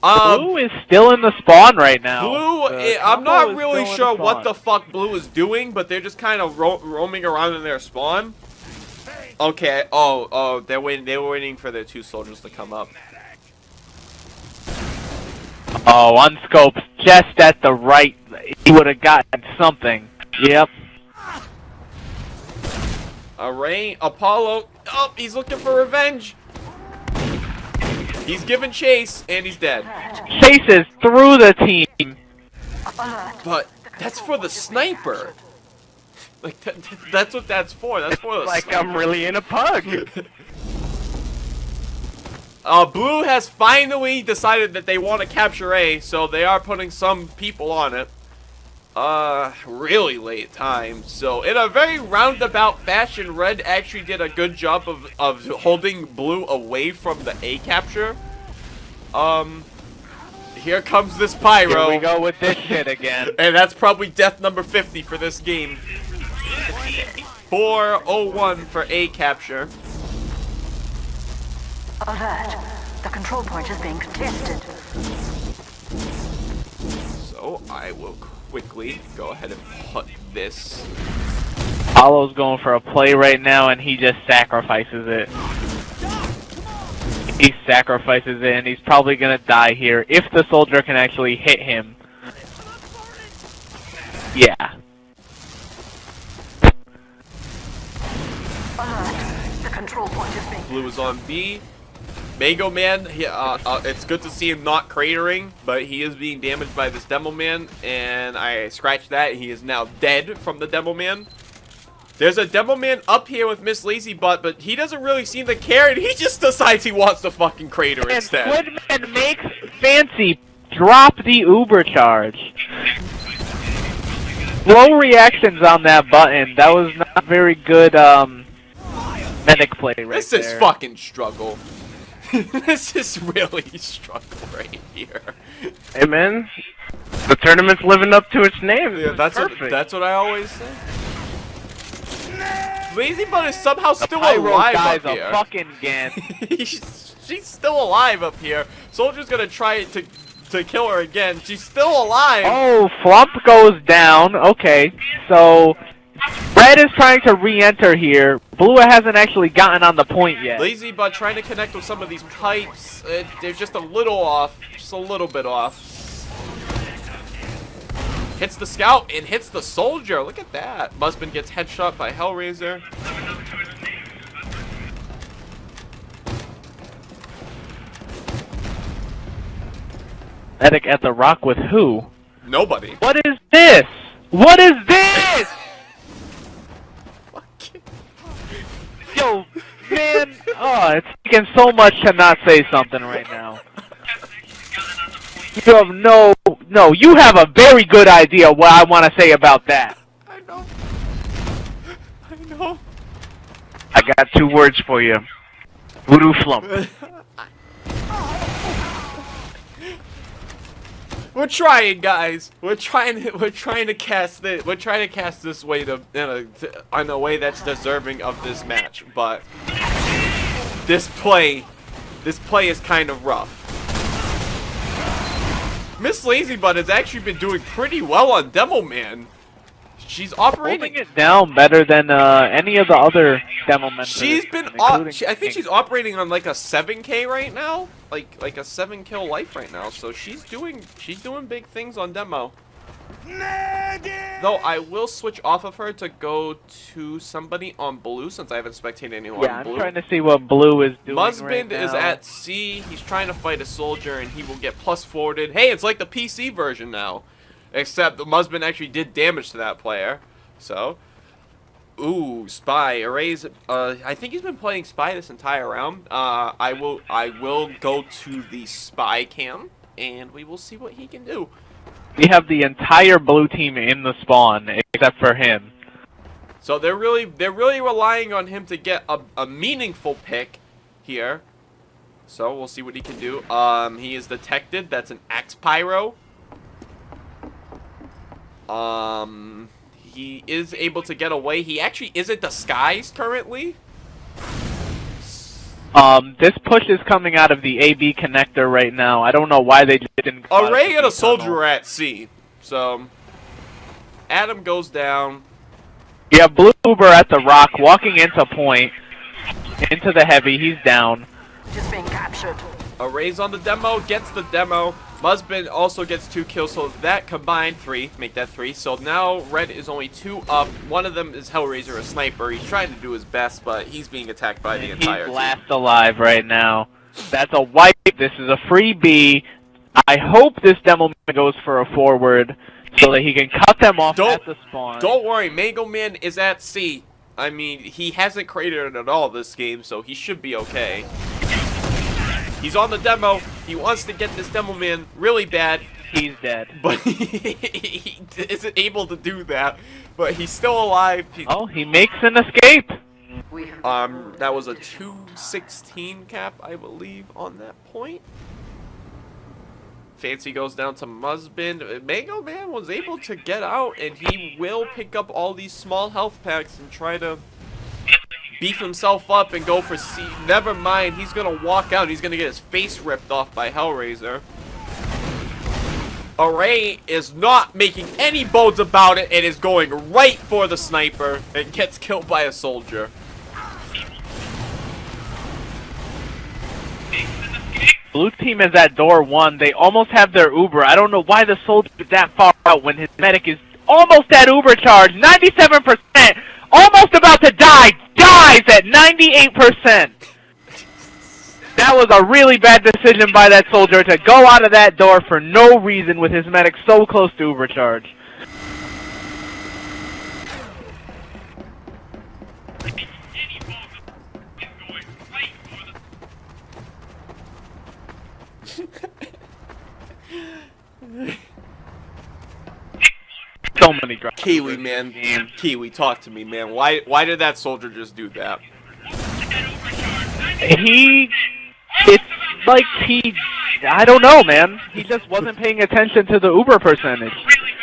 Blue is still in the spawn right now. Blue, I'm not really sure what the fuck Blue is doing, but they're just kind of roaming around in their spawn. Okay, oh, they were waiting for their 2 soldiers to come up. Oh, unscoped just at the right. He would have gotten something. Yep. Apolo. Oh, he's looking for revenge. He's giving chase, and he's dead. Chases through the team. But that's for the sniper. Like that's what that's for. That's for the Like sniper. I'm really in a pug. Blue has finally decided that they want to capture A, so they are putting some people on it. Really late time. So in a very roundabout fashion, Red actually did a good job of holding Blue away from the A capture. Here comes this pyro. Here we go with this shit again. And that's probably death number 50 for this game. 401 for A capture. Alert. The control point is being contested. So I will quickly go ahead and put this. Apollo's going for a play right now, and he just sacrifices it. He sacrifices it, and he's probably gonna die here if the soldier can actually hit him. Yeah. Alert. The control point is being... Blue is on B. Mango Man, it's good to see him not cratering, but he is being damaged by this Demo Man, and I scratched that. He is now dead from the Demo Man. There's a Demo Man up here with MsLazyButt, but he doesn't really seem to care, and he just decides he wants to fucking crater And instead. Squidman makes Fancy drop the Uber charge. Slow reactions on that button. That was not very good medic play right This there. is fucking struggle. This is really struggle right here. Hey man, the tournament's living up to its name. Yeah, It's perfect. that's what I always say. LazyButt is somehow still Pyro alive dies up here. a fucking again. She's still alive up here. Soldier's gonna try to kill her again. She's still alive. Oh, Flump goes down. Okay, so Red is trying to re-enter here. Blue hasn't actually gotten on the point yet. LazyButt trying to connect with some of these pipes. They're just a little off. Just a little bit off. Hits the scout and hits the soldier. Look at that. Musband gets headshot by Hellraiser. Medic at the rock with who? Nobody. What is this? What is this? Yo, man. Oh, it's taking so much to not say something right now. You have no, you have a very good idea what I want to say about that. I know. I know. I got 2 words for you. Voodoo Flump. We're trying, guys. We're trying to cast this. We're trying to cast this way in a way that's deserving of this match. But this play is kind of rough. MsLazyButt has actually been doing pretty well on Demo Man. She's operating Holding it down better than any of the other demo men. She's been I think she's operating on like a 7K right now, like a 7-kill life right now. So she's doing big things on demo. Though I will switch off of her to go to somebody on blue since I haven't spectated anyone on blue. I'm trying to see what blue is doing Musband right now. is at C. He's trying to fight a soldier and he will get plus forwarded. Hey, it's like the PC version now. Except the Musband actually did damage to that player. So, ooh, Spy. Arrays, I think he's been playing Spy this entire round. I will go to the Spy cam, and we will see what he can do. We have the entire blue team in the spawn, except for him. So they're really relying on him to get a meaningful pick here. So we'll see what he can do. He is detected. That's an Axe Pyro. He is able to get away. He actually isn't disguised currently. This push is coming out of the AB connector right now. I don't know why they just didn't. Array and a soldier are at C. So, Adam goes down. You have Blue Uber at the rock, walking into point, into the heavy. He's down. Just being captured. Array's on the demo, gets the demo. Musband also gets 2 kills, so that combined 3, make that 3. So now Red is only 2 up. One of them is Hellraizer, a sniper. He's trying to do his best, but he's being attacked by the entire team. He's last alive right now. That's a wipe. This is a free B. I hope this demo man goes for a forward so that he can cut them off at the spawn. Don't worry, Mango Man is at C. I mean, he hasn't created at all this game, so he should be okay. He's on the demo. He wants to get this demo man really bad. He's dead. But he isn't able to do that. But he's still alive. He makes an escape. That was a 216 cap, I believe, on that point. Fancy goes down to Musband. Mango Man was able to get out, and he will pick up all these small health packs and try to beef himself up and go for C. Never mind, he's gonna walk out. He's gonna get his face ripped off by Hellraizer. Array is not making any bones about it and is going right for the sniper and gets killed by a soldier. Blue team is at door 1. They almost have their Uber. I don't know why the soldier is that far out when his medic is almost at Uber charge. 97%. Almost about to die. Dies at 98%. That was a really bad decision by that soldier to go out of that door for no reason with his medic so close to Uber charge. So many drops. Kiwi, man. Kiwi, talk to me, man. Why did that soldier just do that? It's like I don't know, man. He just wasn't paying attention to the Uber percentage.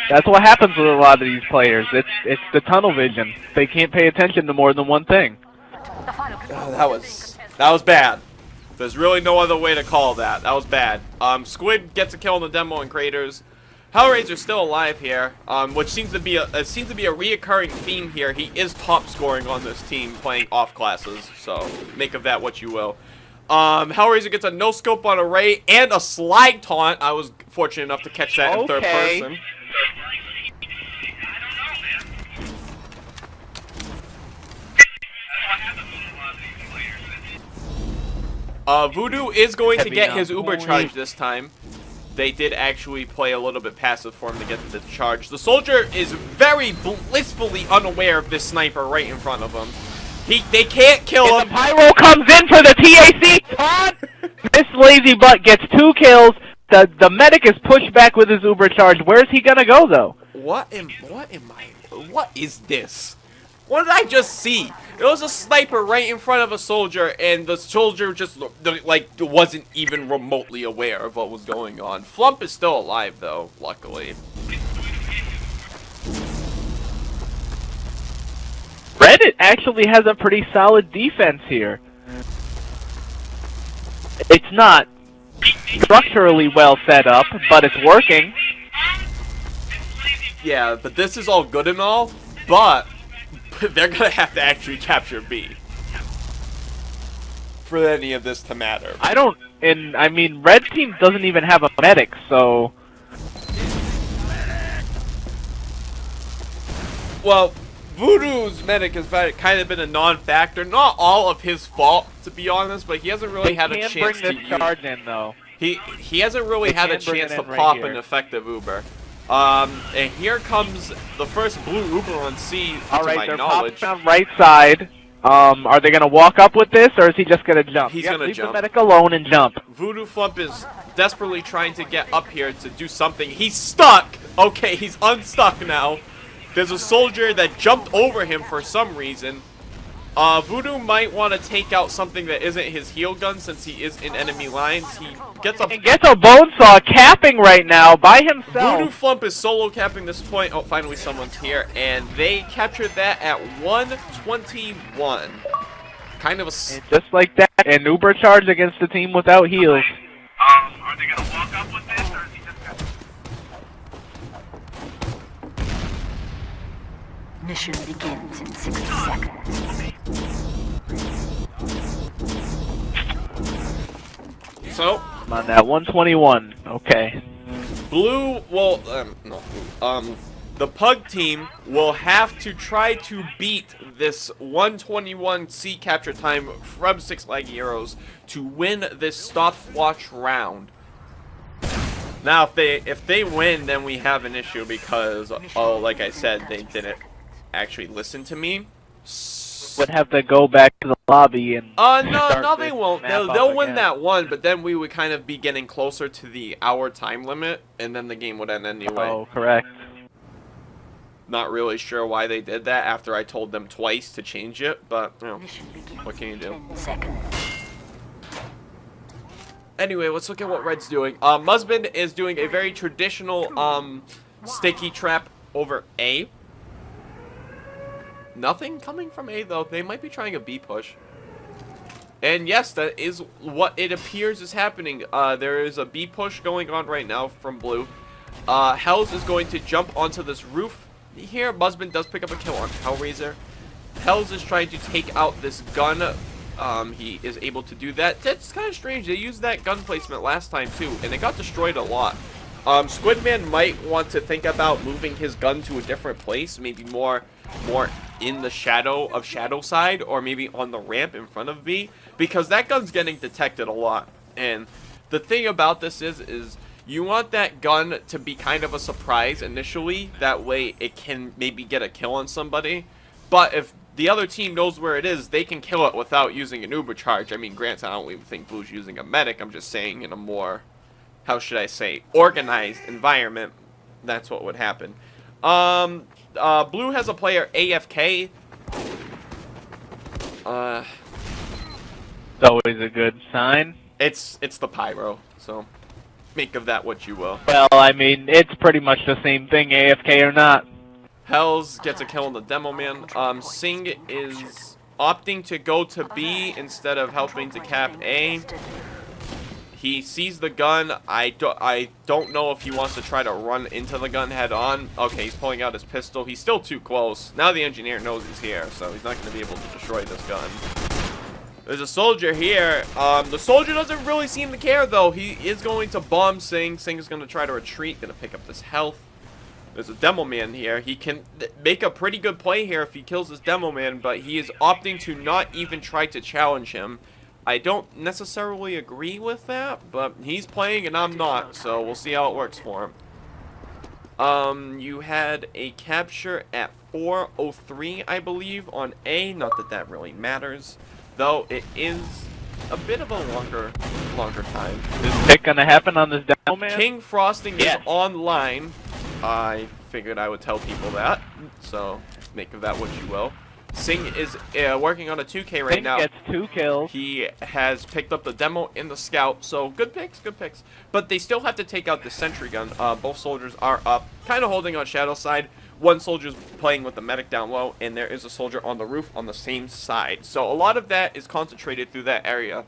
That's what happens with a lot of these players. It's the tunnel vision. They can't pay attention to more than one thing. That was bad. There's really no other way to call that. That was bad. Squid gets a kill in the demo and craters. Hellraiser's still alive here, which seems to be a reoccurring theme here. He is top scoring on this team playing off classes, so make of that what you will. Hellraizer gets a no scope on Array and a slide taunt. I was fortunate enough to catch that in third person. Voodoo is going to get his Uber charge this time. They did actually play a little bit passive for him to get the charge. The soldier is very blissfully unaware of this sniper right in front of him. They can't kill him. The pyro comes in for the TAC taunt. MsLazyButt gets 2 kills. The medic is pushed back with his Uber charge. Where's he gonna go though? What is this? What did I just see? There was a sniper right in front of a soldier, and the soldier just, like, wasn't even remotely aware of what was going on. Flump is still alive, though, luckily. Reddit actually has a pretty solid defense here. It's not structurally well set up, but it's working. Yeah, but this is all good and all, but they're gonna have to actually capture B for any of this to matter. I mean, red team doesn't even have a medic, so... Well, Voodoo's medic has kind of been a non-factor. Not all of his fault, to be honest, but he hasn't really had a chance to bring this charge in, though. He hasn't really had a chance to right pop here. an effective Uber. And here comes the first blue Uber on C, to Alright, my they're knowledge. popping on right side. Are they gonna walk up with this, or is he just gonna jump? He's Yep, gonna leave jump. the medic alone and jump. Voodoo Flump is desperately trying to get up here to do something. He's stuck! Okay, he's unstuck now. There's a soldier that jumped over him for some reason. Voodoo might want to take out something that isn't his heal gun since he is in enemy lines. He gets And gets a bone saw capping right now by himself. Voodoo Flump is solo capping this point. Oh, finally someone's here. And they captured that at 121. Kind of a... And just like that, an Uber charge against the team without heals. Are they gonna walk up with this, or is he just gonna... Mission begins in 60 seconds. So, I'm on that 121. Okay. Blue will... the Pug team will have to try to beat this 121 C capture time from MsLazyButt to win this stopwatch round. Now, if they win, then we have an issue because, like I said, they didn't actually listen to me. Would have to go back to the lobby and... No, they won't. map They'll up win again. that one, but then we would kind of be getting closer to the hour time limit, and then the game would end anyway. Oh, correct. Not really sure why they did that after I told them twice to change it, but, you know, Mission begins what can you do? 10 seconds. Anyway, let's look at what Red's doing. Musband is doing a very traditional, sticky trap over A. Nothing coming from A, though. They might be trying a B push. And yes, that is what it appears is happening. There is a B push going on right now from Blue. Hells is going to jump onto this roof here. Musband does pick up a kill on Hellraiser. Hells is trying to take out this gun. He is able to do that. That's kind of strange. They used that gun placement last time, too, and it got destroyed a lot. Squidman might want to think about moving his gun to a different place, maybe more in the shadow of Shadow side, or maybe on the ramp in front of B, because that gun's getting detected a lot. And the thing about this is you want that gun to be kind of a surprise initially, that way it can maybe get a kill on somebody. But if the other team knows where it is, they can kill it without using an Uber charge. I mean, granted, I don't even think Blue's using a medic. I'm just saying in a more, how should I say, organized environment, that's what would happen. Blue has a player AFK. It's always a good sign. It's the pyro, so make of that what you will. Well, I mean, it's pretty much the same thing, AFK or not. Hells gets a kill on the demo man. Cing is opting to go to B instead of helping to cap A. He sees the gun. I don't know if he wants to try to run into the gun head on. Okay, he's pulling out his pistol. He's still too close. Now the engineer knows he's here, so he's not going to be able to destroy this gun. There's a soldier here. The soldier doesn't really seem to care, though. He is going to bomb Cing. Cing is going to try to retreat, going to pick up this health. There's a demo man here. He can make a pretty good play here if he kills this demo man, but he is opting to not even try to challenge him. I don't necessarily agree with that, but he's playing and I'm not, so we'll see how it works for him. You had a capture at 4:03, I believe, on A. Not that that really matters, though it is a bit of a longer time. Is pick gonna happen on this demo man? King Frosting Yes. is online. I figured I would tell people that, so make of that what you will. Cing is working on a 2K right Cing now. gets 2 kills. He has picked up the demo in the scout, so good picks, good picks. But they still have to take out the sentry gun. Both soldiers are up, kind of holding on Shadow side. One soldier's playing with the medic down low, and there is a soldier on the roof on the same side. So a lot of that is concentrated through that area.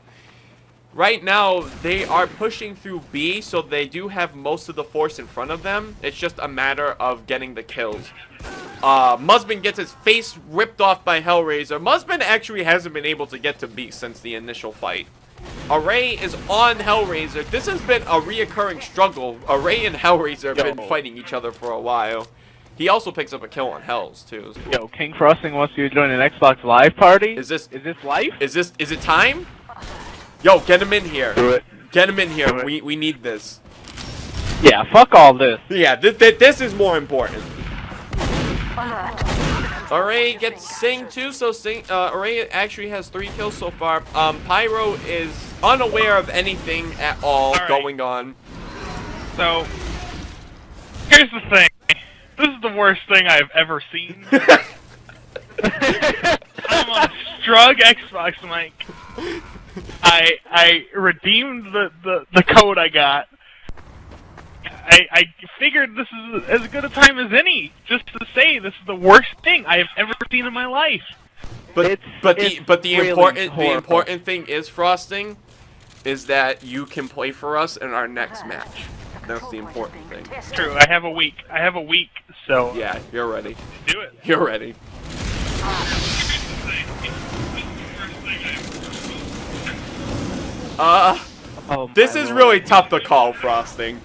right now, they are pushing through B, so they do have most of the force in front of them. It's just a matter of getting the kills. Musband gets his face ripped off by Hellraizer. Musband actually hasn't been able to get to B since the initial fight. Array is on Hellraizer. This has been a reoccurring struggle. Array and Hellraizer have been fighting each other for a while. He also picks up a kill on Hells, too. Yo, King Frosting wants you to join an Xbox Live party? Is this life? Is it time? Yo, get him in here. Do it. Get him in here. We need this. Yeah, fuck all this. Yeah, this is more important. Alert. Array gets Sing too, so Array actually has 3 kills so far. Pyro is unaware of anything at all going on. So, here's the thing. This is the worst thing I've ever seen. I'm on a Strug Xbox mic. I redeemed the code I got. I figured this is as good a time as any, just to say this is the worst thing I have ever seen in my life. But the really important thing is, Frosting, is that you can play for us in our next match. That's the important thing. True, I have a week. So yeah, you're ready. do it. You're ready. This is really tough to call, Frosting.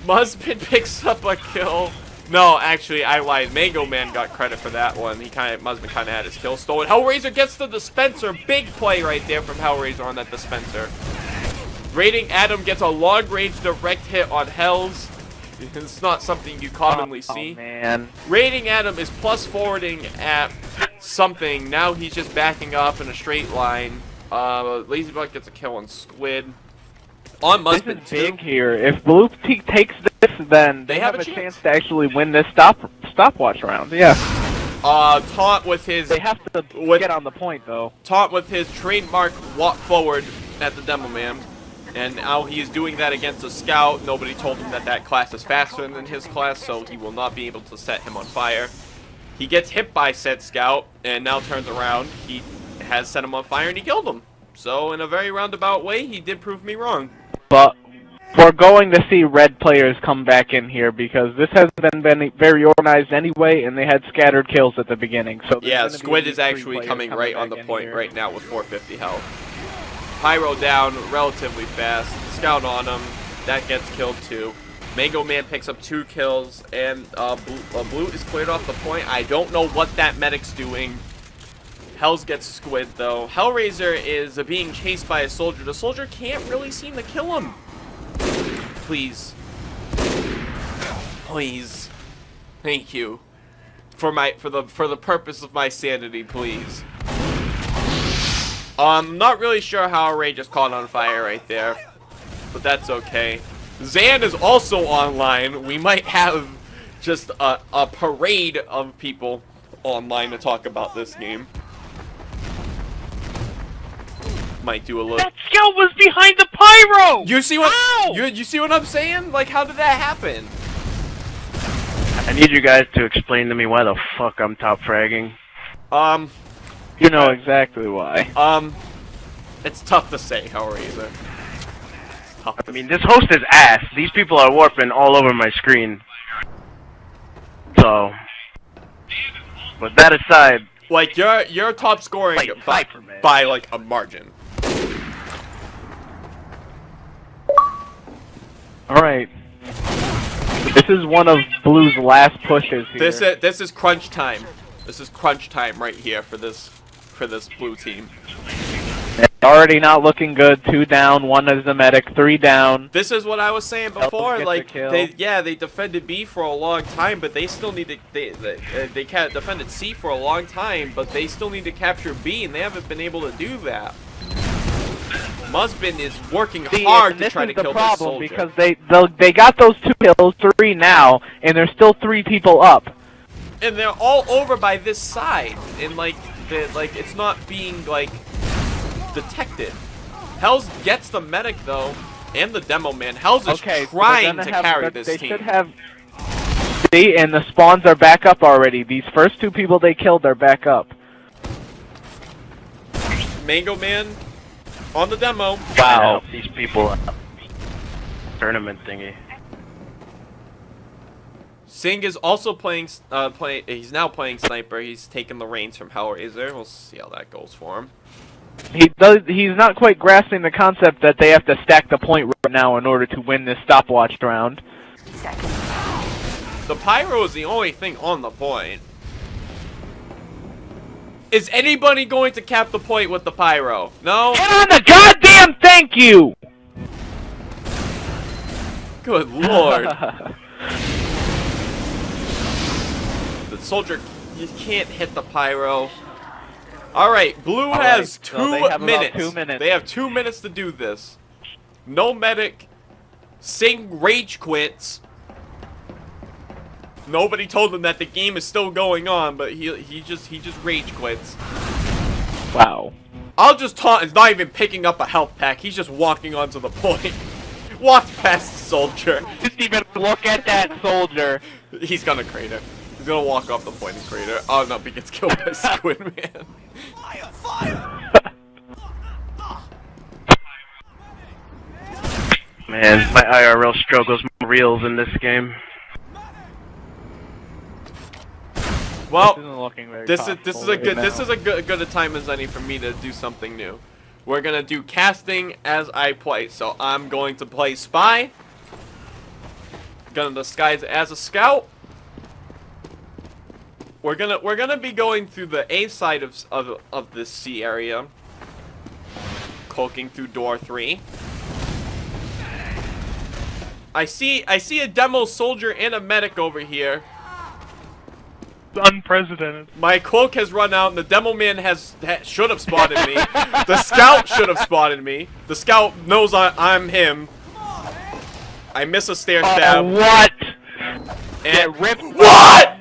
Musband picks up a kill. No, actually, I lied. Mango Man got credit for that one. Musband kind of had his kill stolen. Hellraizer gets the dispenser. Big play right there from Hellraizer on that dispenser. RatingAdam gets a long-range direct hit on Hells. It's not something you commonly see. Man. RatingAdam is plus forwarding at something. Now he's just backing up in a straight line. LazyButt gets a kill on Squid. On Musband This is big here. If Blue takes this, then they have a chance to actually win this stopwatch round. Yeah. Taunt with his... They have to get on the point, though. Taunt with his trademark walk forward at the Demo Man. And now he is doing that against a Scout. Nobody told him that that class is faster than his class, so he will not be able to set him on fire. He gets hit by said Scout, and now turns around. He has set him on fire, and he killed him. So, in a very roundabout way, he did prove me wrong. But we're going to see red players come back in here because this hasn't been very organized anyway, and they had scattered kills at the beginning. So yeah, Squid is actually coming right on the point right now with 450 health. Pyro down relatively fast. Scout on him. That gets killed too. Mango Man picks up 2 kills, and Blue is cleared off the point. I don't know what that medic's doing. Hells gets Squid though. Hellraizer is being chased by a soldier. The soldier can't really seem to kill him. Please. Please. Thank you. For the purpose of my sanity, please. I'm not really sure how Array just caught on fire right there. But that's okay. Zan is also online. We might have just a parade of people online to talk about this game. Might do a little... That Scout was behind the Pyro! You see what... You see what I'm saying? Like, how did that happen? I need you guys to explain to me why the fuck I'm top fragging. You know exactly why. It's tough to say, Hellraizer. I mean, this host is ass. These people are warping all over my screen. So... But that aside... Like, you're top scoring by like, a margin. Alright. This is one of Blue's last pushes here. This is crunch time. This is crunch time right here for this Blue team. Already not looking good. 2 down, 1 as the medic, 3 down. This is what I was saying before. Like they defended B for a long time, but they still need to they can't defended C for a long time, but they still need to capture B, and they haven't been able to do that. Musband is working hard to try to kill this soldier. Because they got those 2 kills, 3 now, and there's still 3 people up. And they're all over by this side, and like it's not being like detected. Hells gets the medic though, and the Demo Man. Hells is trying to carry this team. They should have. See, and the spawns are back up already. These first 2 people they killed are back up. Mango Man On the demo. Trying to Wow. help these people out. Tournament thingy. Cing is also playing. He's now playing sniper. He's taking the reins from MsLazyButt. We'll see how that goes for him. He's not quite grasping the concept that they have to stack the point right now in order to win this stopwatch round. The pyro is the only thing on the point. Is anybody going to cap the point with the pyro? No? Get on the goddamn thank you! Good lord. The soldier, you can't hit the pyro. Alright, blue has so they have about minutes. 2 minutes. They have 2 minutes to do this. No medic. Cing rage quits. Nobody told him that the game is still going on, but he just rage quits. Wow. I'll just taunt. It's not even picking up a health pack. He's just walking onto the point. Walks past the soldier. Just even look at that soldier. He's gonna crater. He's gonna walk off the point and crater. Oh no, he gets killed by Squid Man. Fire! Fire! Man, my IRL struggles more reals in this game. Well, This isn't looking very this is possible a good right this now. is a good a time as any for me to do something new. We're gonna do casting as I play. So I'm going to play spy. Gonna disguise as a scout. We're gonna be going through the A side of this C area. Cloaking through door 3. I see a demo soldier and a medic over here. It's unprecedented. My cloak has run out, and the demo man should have spotted me. The scout should have spotted me. The scout knows I'm him. I miss a stair stab. What? And Rip. what?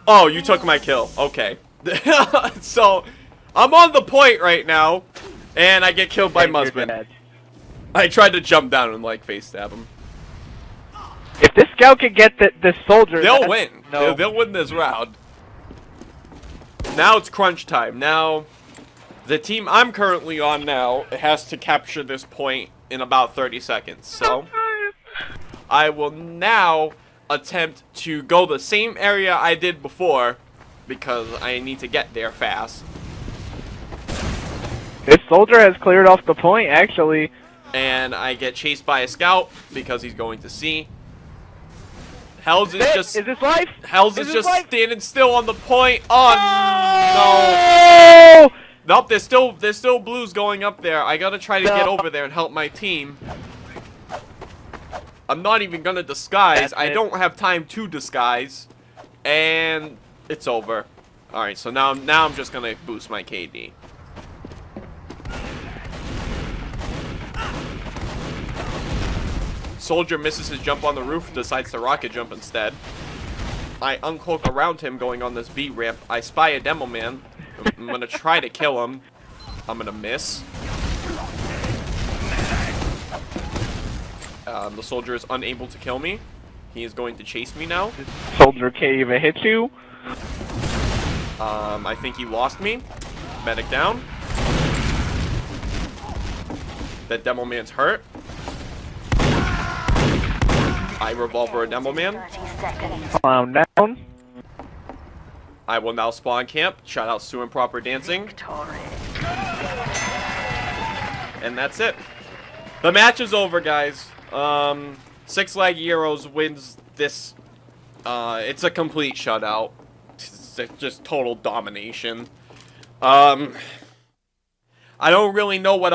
Oh, you took my kill. Okay. So, I'm on the point right now, and I get killed by Musband. I tried to jump down and like face stab him. If this scout can get this soldier, They'll win. No. They'll win this round. Now it's crunch time. Now, the team I'm currently on now has to capture this point in about 30 seconds. So, I will now attempt to go the same area I did before because I need to get there fast. This soldier has cleared off the point, actually. And I get chased by a scout because he's going to C. Hells is just Is this life? Hells Is is this just life? standing still on the point. Oh Oh! no! Nope, there's still blues going up there. I gotta try to get over there and help my team. I'm not even gonna disguise. That's I it. don't have time to disguise, and it's over. All right, so now I'm just gonna boost my KD. Soldier misses his jump on the roof, decides to rocket jump instead. I uncloak around him going on this B ramp. I spy a demo man. I'm gonna try to kill him. I'm gonna miss. The soldier is unable to kill me. He is going to chase me now. Soldier can't even hit you. I think he lost me. Medic down. That demo man's hurt. I revolver a demo man. 30 seconds. Clown down. I will now spawn camp. Shout out Sue and Proper Dancing. Victory. And that's it. The match is over, guys. Six Leg Heroes wins this. It's a complete shutout. It's just total domination. I don't really know what